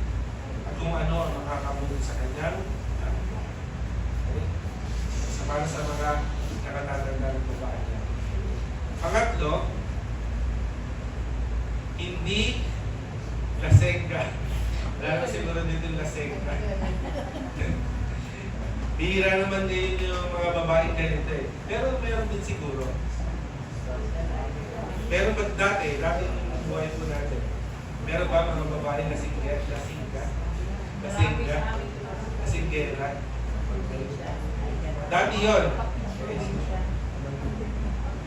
at kung ano ang makakabuti sa kanyang kapwa. para sa mga nakatatanda ng babae niya. Pangatlo, hindi lasengga. Wala na siguro dito yung lasengga. Bihira naman din yung mga babae ganito eh. Pero meron din siguro. Meron ba dati yung buhay po natin, meron ba mga babae lasinggera? Dati yun.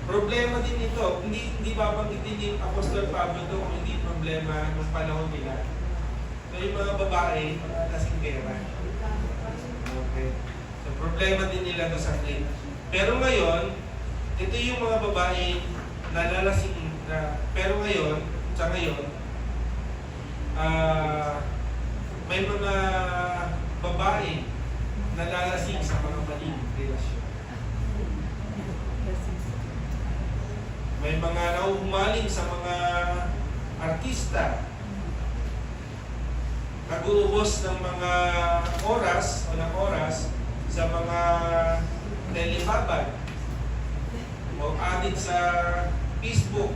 Problema din ito, hindi babanggitin yung Apostol Pablo ito kung hindi problema ng panahon nila. So yung mga babae, mga lasinggera. Okay. So problema din nila ito sa akin. Pero ngayon, ito yung mga babae na lalasing na, pero ngayon, sa ngayon, may mga babae na lalasing sa mga maling relasyon. May mga nauhumaling sa mga artista, nag-uubos ng mga oras o ng oras sa mga telebabad o added sa Facebook.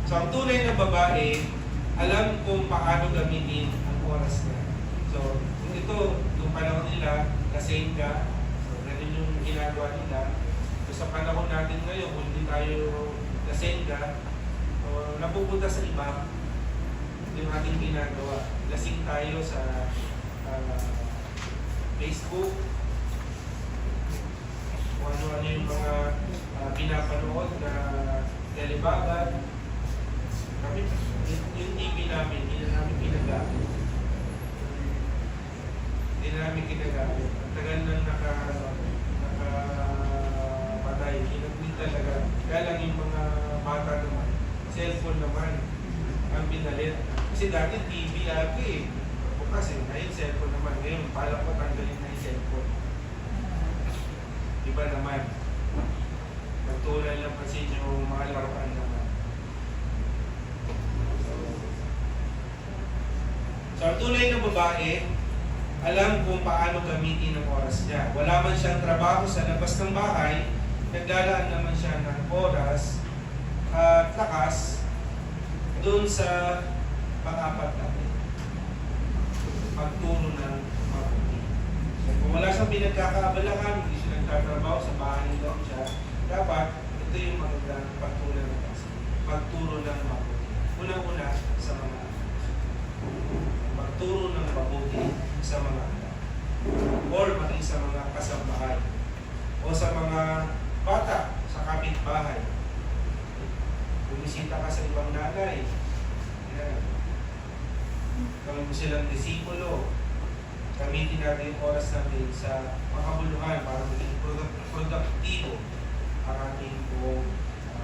So ang tunay na babae, alam kung paano gamitin ang oras niya. So ito, nung panahon nila, lasengga, so ganun yung ginagawa nila. So sa panahon natin ngayon, kung hindi tayo lasengga, so, napupunta sa iba, yung ating ginagawa. Lasing tayo sa Facebook, kung ano-ano yung mga pinapanood na telebabad. Kami, yung TV namin, hindi na namin ginagamit. Hindi na namin ginagamit. Ang tagal nang nakapatay. Hindi talaga. Kaya lang yung mga bata naman, cellphone naman ang pinalit. Kasi dati TV ate eh. Bukas eh, ngayon cellphone naman. Ngayon, pala ko tanggalin na yung cellphone. Iba naman. Magtulad lang kasi yung mga laruan naman. So, ang tunay ng babae, alam kung paano gamitin ang oras niya. Wala man siyang trabaho sa labas ng bahay, naglalaan naman siya ng oras at lakas doon sa pang-apat natin. Pagturo ng mabuti. Kung wala siyang pinagkakaabalahan, hindi siya nagtatrabaho sa bahay lang siya, dapat ito yung magandang pagturo ng kasi. Pagturo ng mabuti. Unang-una sa mga anak. Pagturo ng mabuti sa mga anak. Or maging sa mga kasambahay. O sa mga bata sa kapitbahay. Bumisita ka sa ibang nanay. Yan. Kung silang disipulo, gamitin natin yung oras natin sa makabuluhan para maging produktibo ang ating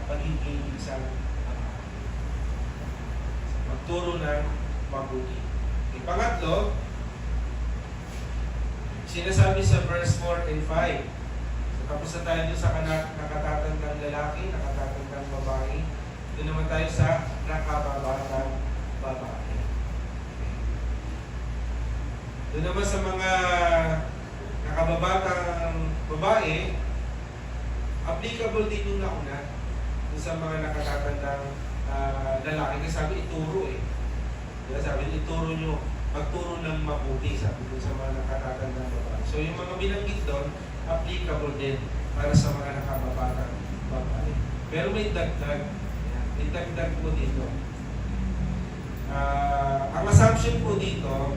pagiging isang magturo ng mabuti. Pangatlo, sinasabi sa verse 4 and 5. So, tapos na tayo dun sa nakatatandang lalaki, nakatatandang babae. Doon naman tayo sa nakababatang babae. Doon naman sa mga nakababatang babae, applicable din yung nauna doon sa mga nakatatandang lalaki. Kasi sabi, ituro eh. Diba, sabi, ituro nyo, magturo ng mabuti, sabi doon sa mga nakatatandang babae. So yung mga binanggit doon, applicable din para sa mga nakababatang babae. Pero may dagdag. May dagdag po dito. Ang assumption po dito,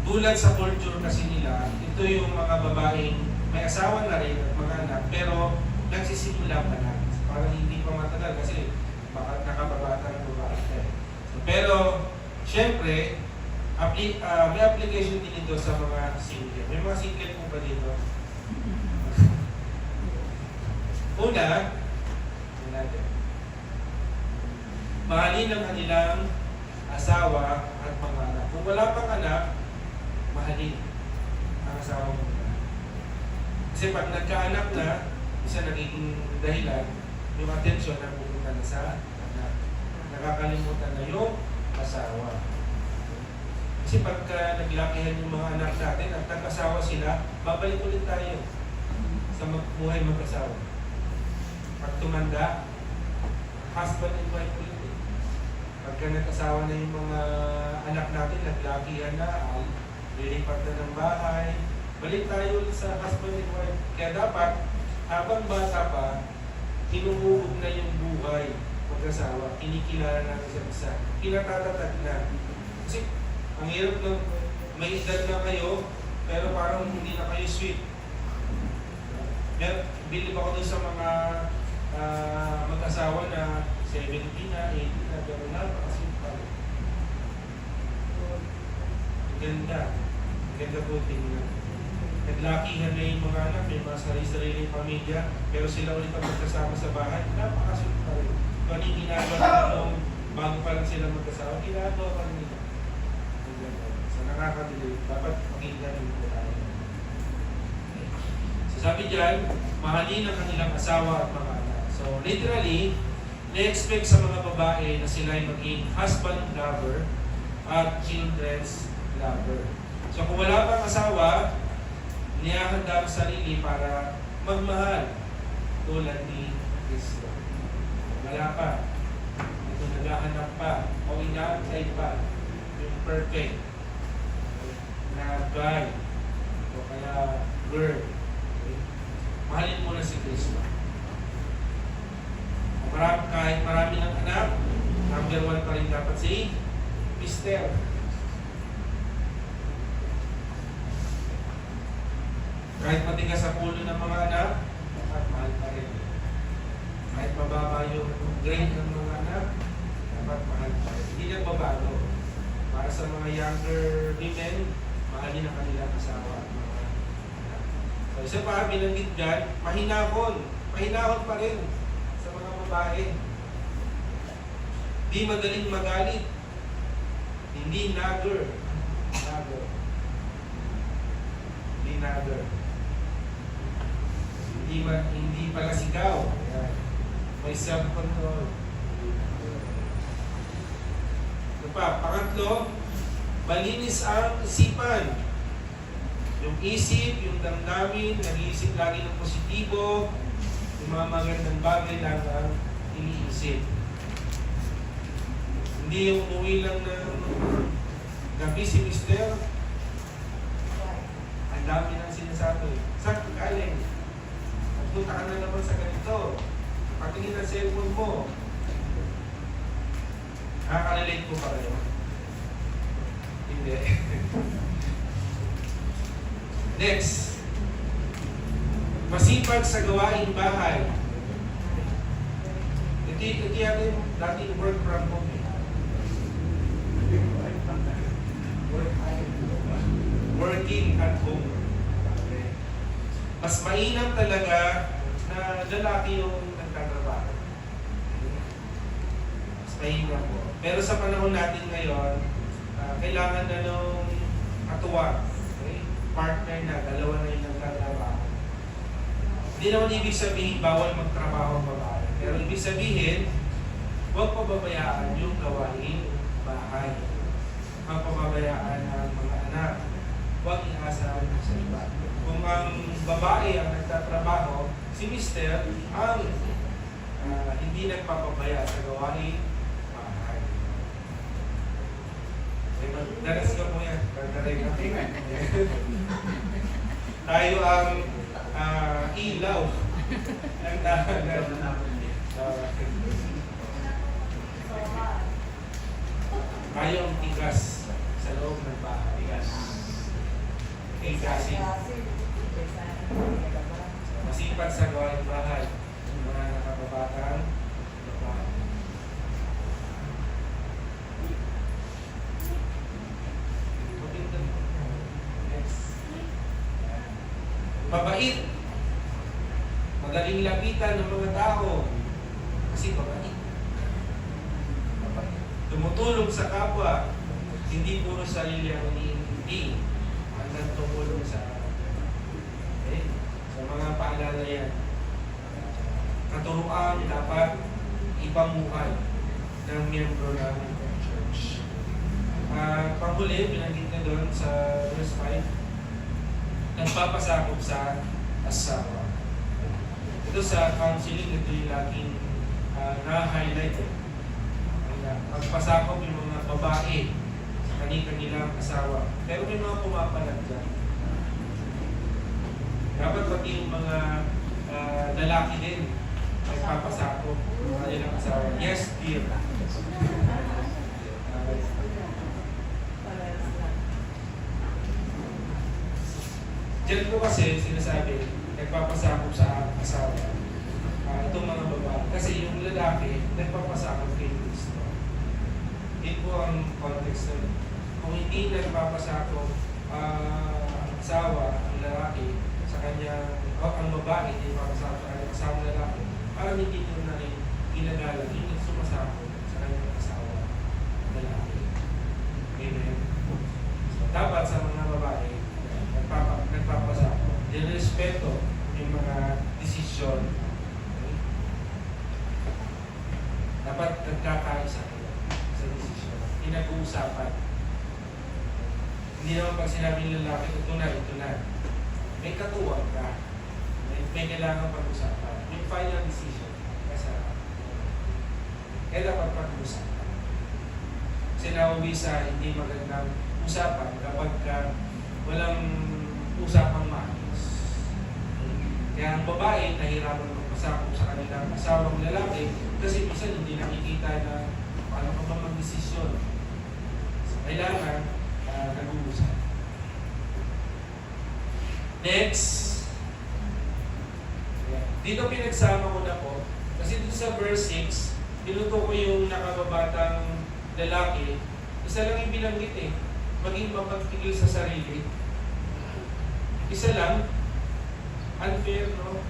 tulad sa culture kasi nila, ito yung mga babaeng may asawa na rin at mga anak, pero nagsisimula pa na. Parang hindi pa matagal kasi baka nakababata ng babae. Pero, syempre, may application din ito sa mga single. May mga single po ba dito? Una, mahalin ang kanilang asawa at mga anak. Kung wala pang anak, mahalin ang asawa mo. Kasi pag nagkaanak na, isa nagiging dahilan, yung atensyon na pupunta na sa anak. Nakakalimutan na yung asawa. Kasi pagka naglakihan yung mga anak natin at nag-asawa sila, babalik ulit tayo sa buhay mag-asawa. Pag tumanda, husband and wife ulit eh. Pagka nag-asawa na yung mga anak natin, naglakihan na, lilipat na ng bahay, balik tayo ulit sa husband and wife. Kaya dapat, habang bata pa, hinuhubog na yung buhay mag-asawa, kinikilala natin sa isa, kinatatatag na. Kasi, ang hirap na may edad na kayo, pero parang hindi na kayo sweet. Bilib ako dun sa mga mag-asawa na 70 na, 80 na, pero napaka-sweet pa rin. Ang ganda. Ang ganda po tingnan. Naglakihan na yung mga anak, may mga sarili-sariling pamilya, pero sila ulit ang magkasama sa bahay, napaka-sweet pa rin. Kung ano yung ginagawa nung bago pa lang sila magkasama, ginagawa pa rin nila. So nakakadilig, dapat pakinggan rin po tayo. So sabi dyan, mahalin ang kanilang asawa at mga anak. So literally, na-expect sa mga babae na sila ay maging husband lover at children's lover. So kung wala pang asawa, niyahanda ang sarili para magmahal tulad ni Kristo. Wala pa. Ito naghahanap pa o inaantay pa yung perfect na guy o kaya girl. Okay? Mahalin mo na si Kristo. Kahit marami ng anak, number 1 pa rin dapat si Mister. Kahit matigas sa pulo ng mga anak, dapat mahal pa rin. Kahit mababa yung grade ng mga anak, dapat mahal pa rin. Hindi na babago. Para sa mga younger women, mahalin ang kanilang asawa at mga anak. So isa pa, binanggit dyan, mahinahon. Mahinahon pa rin sa mga babae. Di madaling magalit. Hindi nagger. Nagger. Hindi nagger. Hindi pala sigaw. Ayan. May self-control. Ito pa, pangatlo, malinis ang isipan. Yung isip, yung damdamin, nag-iisip lagi ng positibo, yung mga magandang bagay lang ang iniisip. Hindi yung umuwi lang ng gabi si Mister, ang dami ng sinasabi. Saan ka galing? Punta ka na naman sa ganito. Patingin ang cellphone mo. Nakaka-relate ko pa kayo? Hindi. Next. Masipag sa gawaing bahay. Ito yata yung dating work from home. Working at home. Mas mainam talaga na lalaki yung nagtatrabaho. Mas mainam po. Pero sa panahon natin ngayon, kailangan na nung katuwang, okay? Partner na, dalawa na yung nagtatrabaho. Hindi naman ibig sabihin bawal magtrabaho ang babae. Pero ibig sabihin, huwag pababayaan yung gawain bahay. Huwag pababayaan ang mga anak. Huwag iasahan sa iba. Kung ang babae ang nagtatrabaho, si Mister ang hindi nagpapabaya sa gawain bahay. Daras ka mo yan. Tayo ang ilaw ng dahagan. Tayo ang tigas sa loob ng bahay. Kasi masipag sa gawain bahay, mga nakababatang babae. Next. Mabait. Madaling lapitan ng mga tao. Kasi mabait. Tumutulong sa kapwa. Hindi puro sarili ang iniintindi. Hanggang tumulong sa okay? Sa mga paalala yan. Katuruan dapat ipamuhay ng miyembro ng church. Panghuli, binanggit na doon sa verse 5, nagpapasakop sa asawa. Ito sa counseling, ito yung laging na-highlight. Magpasakop yung mga babae sa kanilang asawa. Pero may mga pumapalag dyan. Dapat pati yung mga lalaki din nagpapasakop ng kanilang asawa. Yes, dear. Diyan ko kasi sinasabi, nagpapasakop sa asawa. Itong mga babae. Kasi yung lalaki, nagpapasakop kay Kristo. Yun po ang context nun. Kung hindi nagpapasakop ang asawa, ang lalaki, sa kanya, o ang babae, hindi nagpapasakop sa kanyang asawang lalaki, parang hindi nyo na rin ginagalang, hindi sumasakop sa kanyang asawa, lalaki. Amen. So, dapat sa mga babae, nagpapasakop. Nirespeto yung mga desisyon. Okay? Dapat nagkakaisa kayo sa desisyon. Pinag-uusapan. Hindi naman pag sinabing lalaki, ito na. May katuwag ka. May kailangan pag-usapan. Yung final decision. Kaya dapat pag-usapan. Kasi nauwi sa hindi magandang usapan kapag walang usapang maayos. Kaya ang babae nahirapan magpasakop sa kanilang asawang lalaki kasi minsan hindi nakikita na paano ka ba mag-desisyon. So, kailangan nag-uusap. Next. Dito pinagsama ko na po kasi dito sa verse 6 pinuto ko yung nakababatang lalaki. Isa lang yung binanggit maging mapagpigil sa sarili. Isa lang, unfair, no?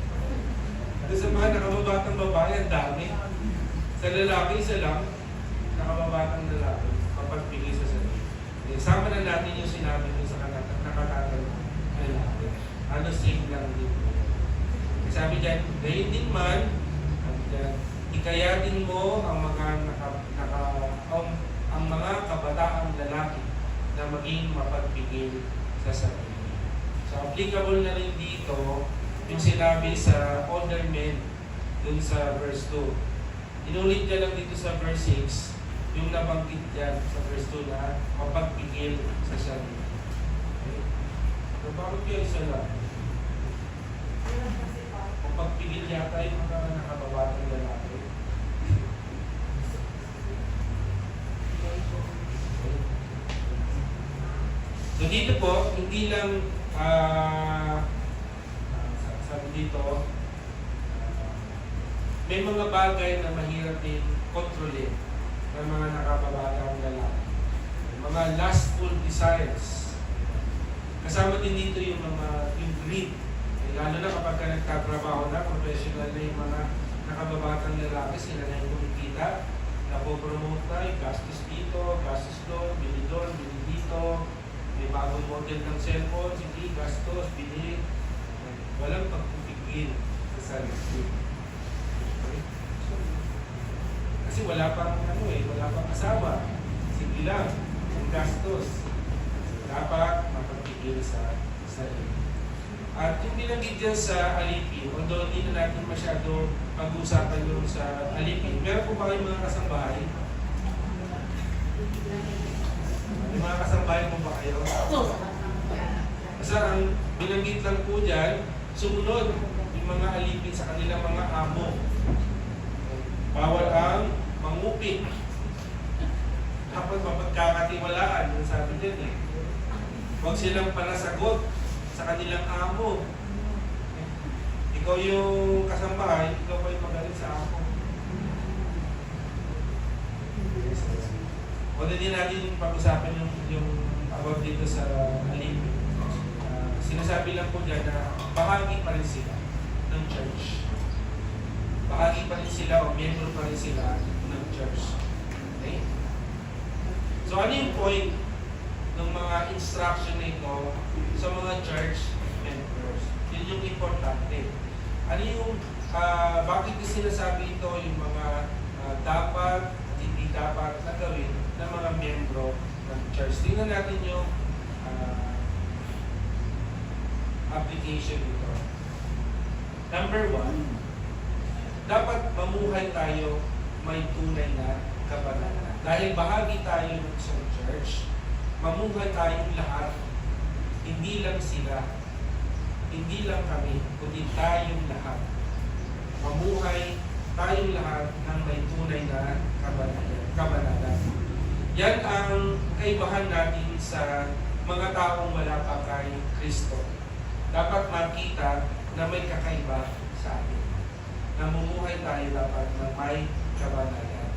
Kasi sa mga nakababatang babae, ang dami. Sa lalaki, isa lang, nakababatang lalaki, mapagpigil sa sarili. Sama na natin yung sinabi ko sa nakatatag lalaki. Same lang dito. Sabi dyan, gayon din man, ikayatin mo ang mga kabataang lalaki na maging mapagpigil sa sarili. So, applicable na rin dito yung sinabi sa older men dun sa verse 2. Inulit niya lang dito sa verse 6 yung nabanggit dyan sa verse 2 na mapagpigil sa sarili. Okay? So, bakit kaya isa lang? Mapagpigil yata yung mga nakababatang lalaki. So, dito po, hindi lang sabi dito, may mga bagay na mahirap din kontrolin ng mga nakababatang lalaki. Mga lustful desires. Kasama din dito yung greed. Lalo na kapag ka nagtatrabaho na, professional na yung mga nakababatang lalaki, sila na yung kumikita, napopromote na, yung gastos dito, gastos doon, bili doon, bili dito, may bagong model ng cellphone, sige, gastos, bili. Walang pagpipigil sa sarili. Okay? Kasi wala pang wala pang asawa. Sige lang, ang gastos. Dapat mapagpigil sa sarili. At yung binanggit dyan sa alipin, although hindi na natin masyado pag-usapan yung sa alipin, meron po ba kayong mga kasambahay? May mga kasambahay mo ba kayo? Basta ang binanggit lang po dyan, sumunod yung mga alipin sa kanilang mga amo. Bawal ang mangupit. Dapat mapagkakatiwalaan, yung sabi din Huwag silang panasagot sa kanilang amo. Ikaw yung kasambahay, ikaw pa yung magaling sa amo. O din natin pag-usapan yung about dito sa alipin. Sinasabi lang po dyan na bahagi pa rin sila ng church. Bahagi pa rin sila o miyembro pa rin sila ng church. Okay? So ano yung point ng mga instruction na ito sa mga church members? Yun yung importante. Ano yung, bakit yung sinasabi ito yung mga dapat at hindi dapat na gawin ng mga miyembro ng church. Tingnan natin yung application dito. Number 1, dapat mamuhay tayo may tunay na kabanalan. Dahil bahagi tayo ng isang church, mamuhay tayong lahat, hindi lang sila, hindi lang kami, kundi tayong lahat. Mamuhay tayong lahat ng may tunay na kabanalan. Yan ang kaibahan natin sa mga taong wala pa kay Kristo. Dapat makita na may kakaiba sa atin. Namumuhay tayo dapat na may kabanalan.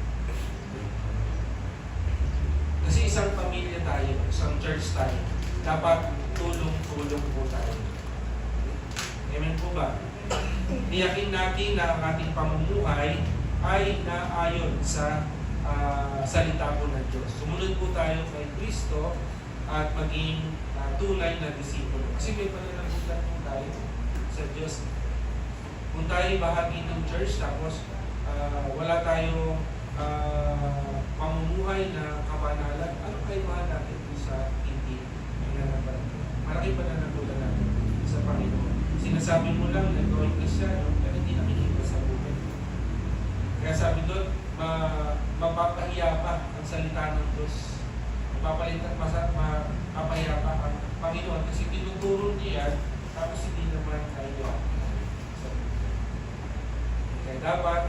Kasi isang pamilya tayo, isang church tayo, dapat tulong-tulong po tayo. Amen po ba? Tiyakin natin na ang ating pamumuhay ay naayon sa salita po ng Diyos. Sumunod po tayo kay Kristo at maging tunay na disipulo. Kasi may pananagutan po tayo sa Diyos. Kung tayo bahagi ng church tapos wala tayong pamumuhay na kabanalan, ano kaibahan natin po sa hindi nananampalataya? Malaki pananagutan natin sa Panginoon. Sinasabi mo lang na gawin Kristyano, pero hindi nakikita sa buhay. Kaya sabi doon, mapapahiya pa ang salita ng Diyos. Mapapahiya pa ang Panginoon kasi tinuturo niya yan, tapos hindi naman tayo. Kaya dapat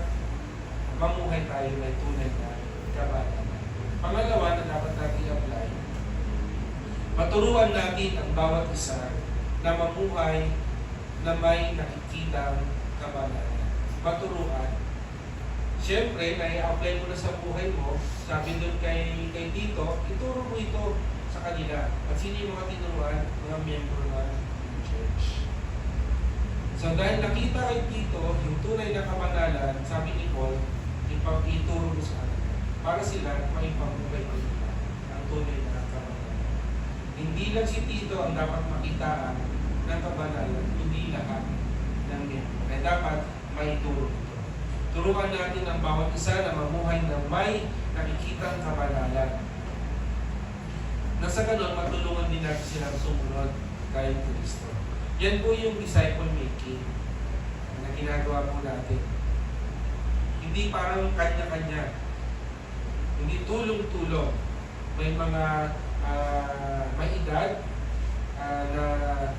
mamuhay tayo may tunay na kabanalan. Pangalawa na dapat natin i-apply, maturuan natin ang bawat isa na mamuhay na may nakikitang kabanalan. Maturuan. Siyempre, na-i-apply mo na sa buhay mo, sabi doon kay Tito, ituro mo ito sa kanila. At sino yung mga tinuruan? Mga miyembro ng church. So dahil nakita kay Tito, yung tunay na kabanalan, sabi ni Paul, ituro mo sa kanila. Para sila maipamuhay ko nila ang tunay na kabanalan. Hindi lang si Tito ang dapat makitaan ng kabanalan, hindi lahat ng miyembro. Kaya dapat maituro ito. Turuan natin ang bawat isa na mamuhay ng may nakikitang kabanalan. Nasa ganon, matulungan din natin silang sumunod kay Kristo. Yan po yung disciple making na ginagawa po natin. Hindi parang kanya-kanya. Hindi tulong-tulong. May mga may edad na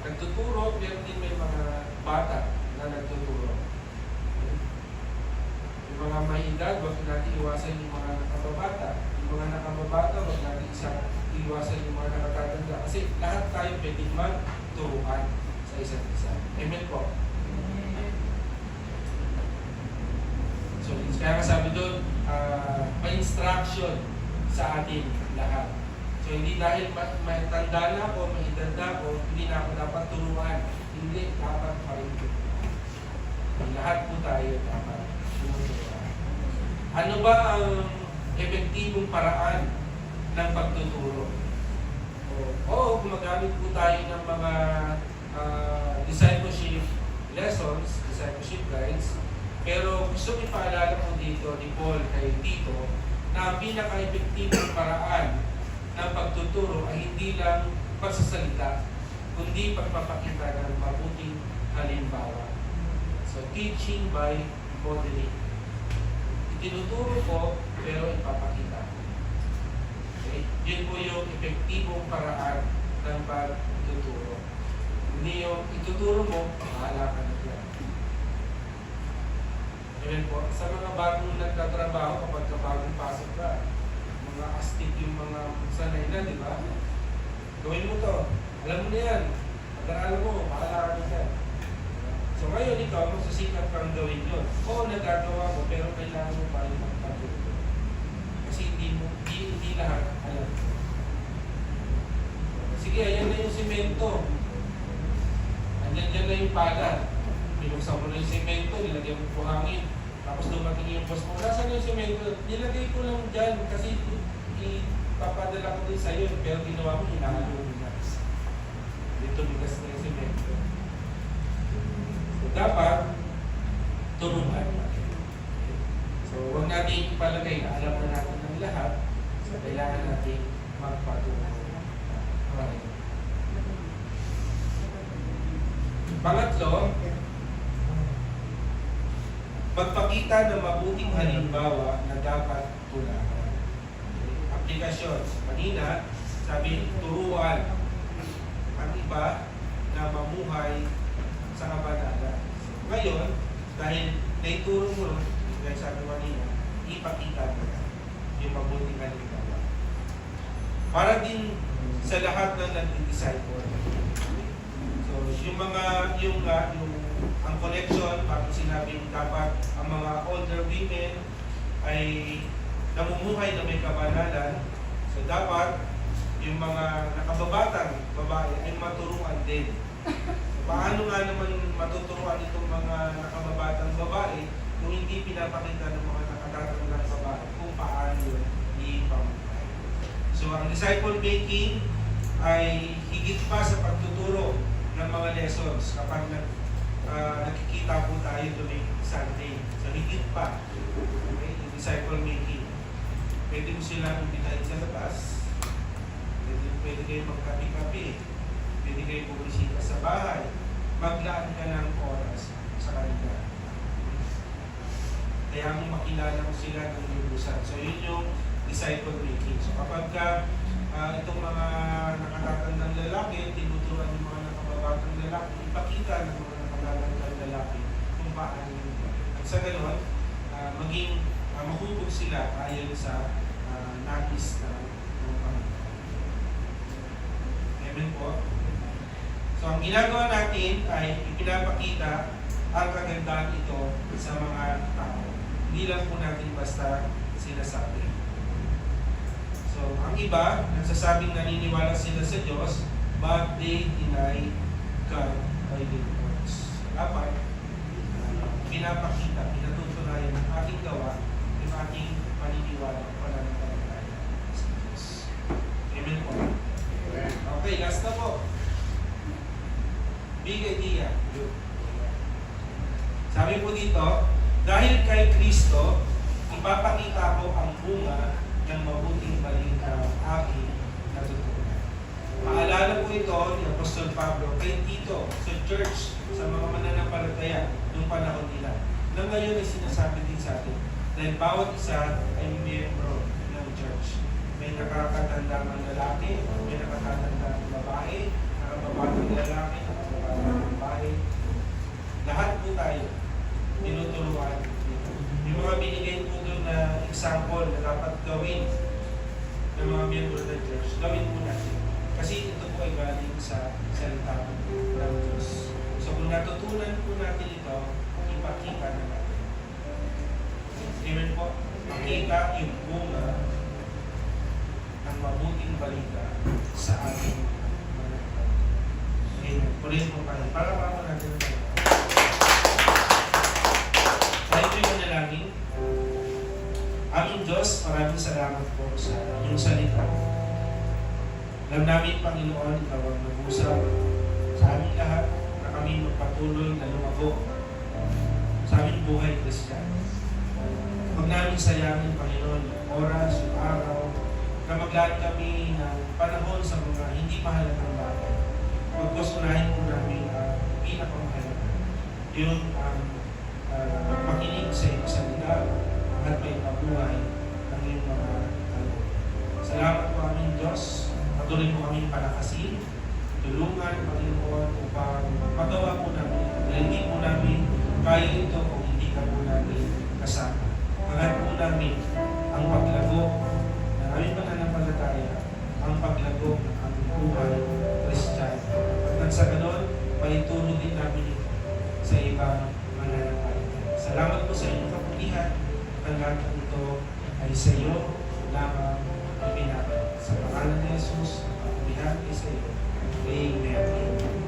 nagtuturo, meron din may mga bata na nagtuturo. Yung mga may edad, huwag natin iwasan yung mga nakababata. Yung mga nakababata, huwag natin iwasan yung mga nakatatanda. Kasi lahat tayo pwedeng magturuan sa isa't isa. Amen po. So, kaya sabi doon, may instruction sa atin lahat. So, hindi dahil may tanda na ako, may edad na ako, hindi na ako dapat turuan. Hindi, dapat pa rin. Lahat po tayo dapat turuan. Ano ba ang epektibong paraan ng pagtuturo? Oo, gumagamit po tayo ng mga discipleship lessons, discipleship guides, pero gusto ko ipaalala ko dito ni Paul kay Tito na ang pinaka-epektibong paraan ng pagtuturo ay hindi lang pagsasalita, kundi pagpapakita ng mabuting halimbawa. So, teaching by modeling. Itinuturo ko, pero ipapakita. Okay? Yun po yung epektibong paraan ng pagtuturo. Hindi yung ituturo mo, bahala ka na dyan. Amen po. Sa mga bagong nagtatrabaho, kapag bagong pasok ka, mga astig yung mga sanay na, di ba? Gawin mo to. Alam mo na yan. Pag-aaral mo, bahala ka na dyan. So ngayon ikaw, magsasikap kang gawin yun. Oo, nagagawa mo, pero kailangan mo pa rin magpatuto. Kasi hindi lahat alam. Sige, ayan na yung simento. Andyan na yung pala. Binuksan mo na yung simento, nilagyan mo po hangin. Tapos dumating yung boss mo, nasaan yung simento? Nilagay ko lang dyan kasi ipapadala ko din sa'yo. Pero ginawa mo, hinahalo mo na. Dito bigas na yung simento. Dapat turuan. So, huwag natin ipalagay na alam na natin ng lahat. So, kailangan natin magpatuloy. Okay. Pangatlo, magpakita ng mabuting halimbawa na dapat tularan. Aplikasyon. Kanina, sabi, turuan ang iba na mamuhay sa kabanalan. Ngayon, dahil naituro mo, dahil sabi kanina, ipakita mo yung mabuting halimbawa. Para din sa lahat ng nag-disciple. So, yung ang connection, parang sinabing dapat ang mga older women ay namumuhay na may kabanalan. So, dapat yung mga nakababatang babae ay maturuan din. Paano nga naman matuturuan itong mga nakababatang babae kung hindi pinapakita ng mga nakatatandang babae kung paano ipamuhay. So, ang disciple making ay higit pa sa pagtuturo ng mga lessons kapag nakikita po tayo tuwing Sunday. So, higit pa. Okay? Yung disciple making. Pwede mo silang imbitahin sa labas. Pwede kayo magkapi-kapi. Pwede kayo bumisita sa bahay. Maglaan ka ng oras sa kanila. Kaya mo makilala mo sila ng lulusan. So, yun yung disciple making. So, kapag itong mga nakatatandang lalaki, tinuturuan yung mga nakababatang lalaki, ipakita ng mga nakatatandang lalaki kung paano yun. At sa ganoon, maging mahubog sila ayon sa nais ng Panginoon. Amen po. So, ang ginagawa natin ay ipinapakita ang kagandahan ito sa mga tao. Hindi lang po natin basta sinasabi. So, ang iba, nagsasabing naniniwala sila sa Diyos, but they deny God by their works. Dapat, pinapakita, pinatutunayan ng ating gawa, yung ating paniniwala o pananampalataya sa Diyos. Amen po. Okay, last na po. Big idea. Sabi po dito, dahil kay Kristo, ipapakita ko ang bunga ng mabuting balita aking natutunan. Maalala po ito ni Apostol Pablo kay Tito sa church, sa mga mananampalataya noong panahon nila. Na ngayon ay sinasabi din sa atin dahil bawat isa ay miyembro ng church. May nakakatandang lalaki, may nakakatandang babae, nakababatang lalaki, nakababatang babae. Lahat po tayo tinuturuan. Yung mga binigay po doon na example na dapat gawin ng mga miyembro ng church, gawin po natin. Kasi ito po ay galing sa salita ng Diyos. So kung natutunan po natin ito, ipakita na natin. Amen po. Makita yung bunga ng mabuting balita sa ating mga tao. Amen. Pulihin po tayo. Para pa natin ito. Tayo po yung manalangin. Aming Diyos, maraming salamat po sa inyong salita. Alam namin, Panginoon, ikaw ang nag-usap sa aming lahat na kami magpatuloy na lumago sa aming buhay Kristiyano. Huwag namin sayangin, Panginoon, yung oras, yung araw, na maglaan kami ng panahon sa mga hindi mahalagang bagay. Pagkusunahin po namin ang pinakamahalaga. Yun ang makinig sa iyong salita at may pabuhay ng iyong mga talo. Salamat po aming Diyos. Patuloy mo kaming palakasin, tulungan, Panginoon, upang magawa po namin. Hindi po namin kaya ito kung hindi ka po namin kasama. Hangat po namin ang paglago ng aming pananampalataya, ang paglago ng aming buhay Kristiyano. At sa ganon, maituro din namin ito sa ibang mananampalataya. Salamat po sa inyong kaputihan. Ang lahat ito ay sa iyo lamang ibinabalik. Sa pangalan ni Jesus, ang kaputihan ay sa iyo. Amen.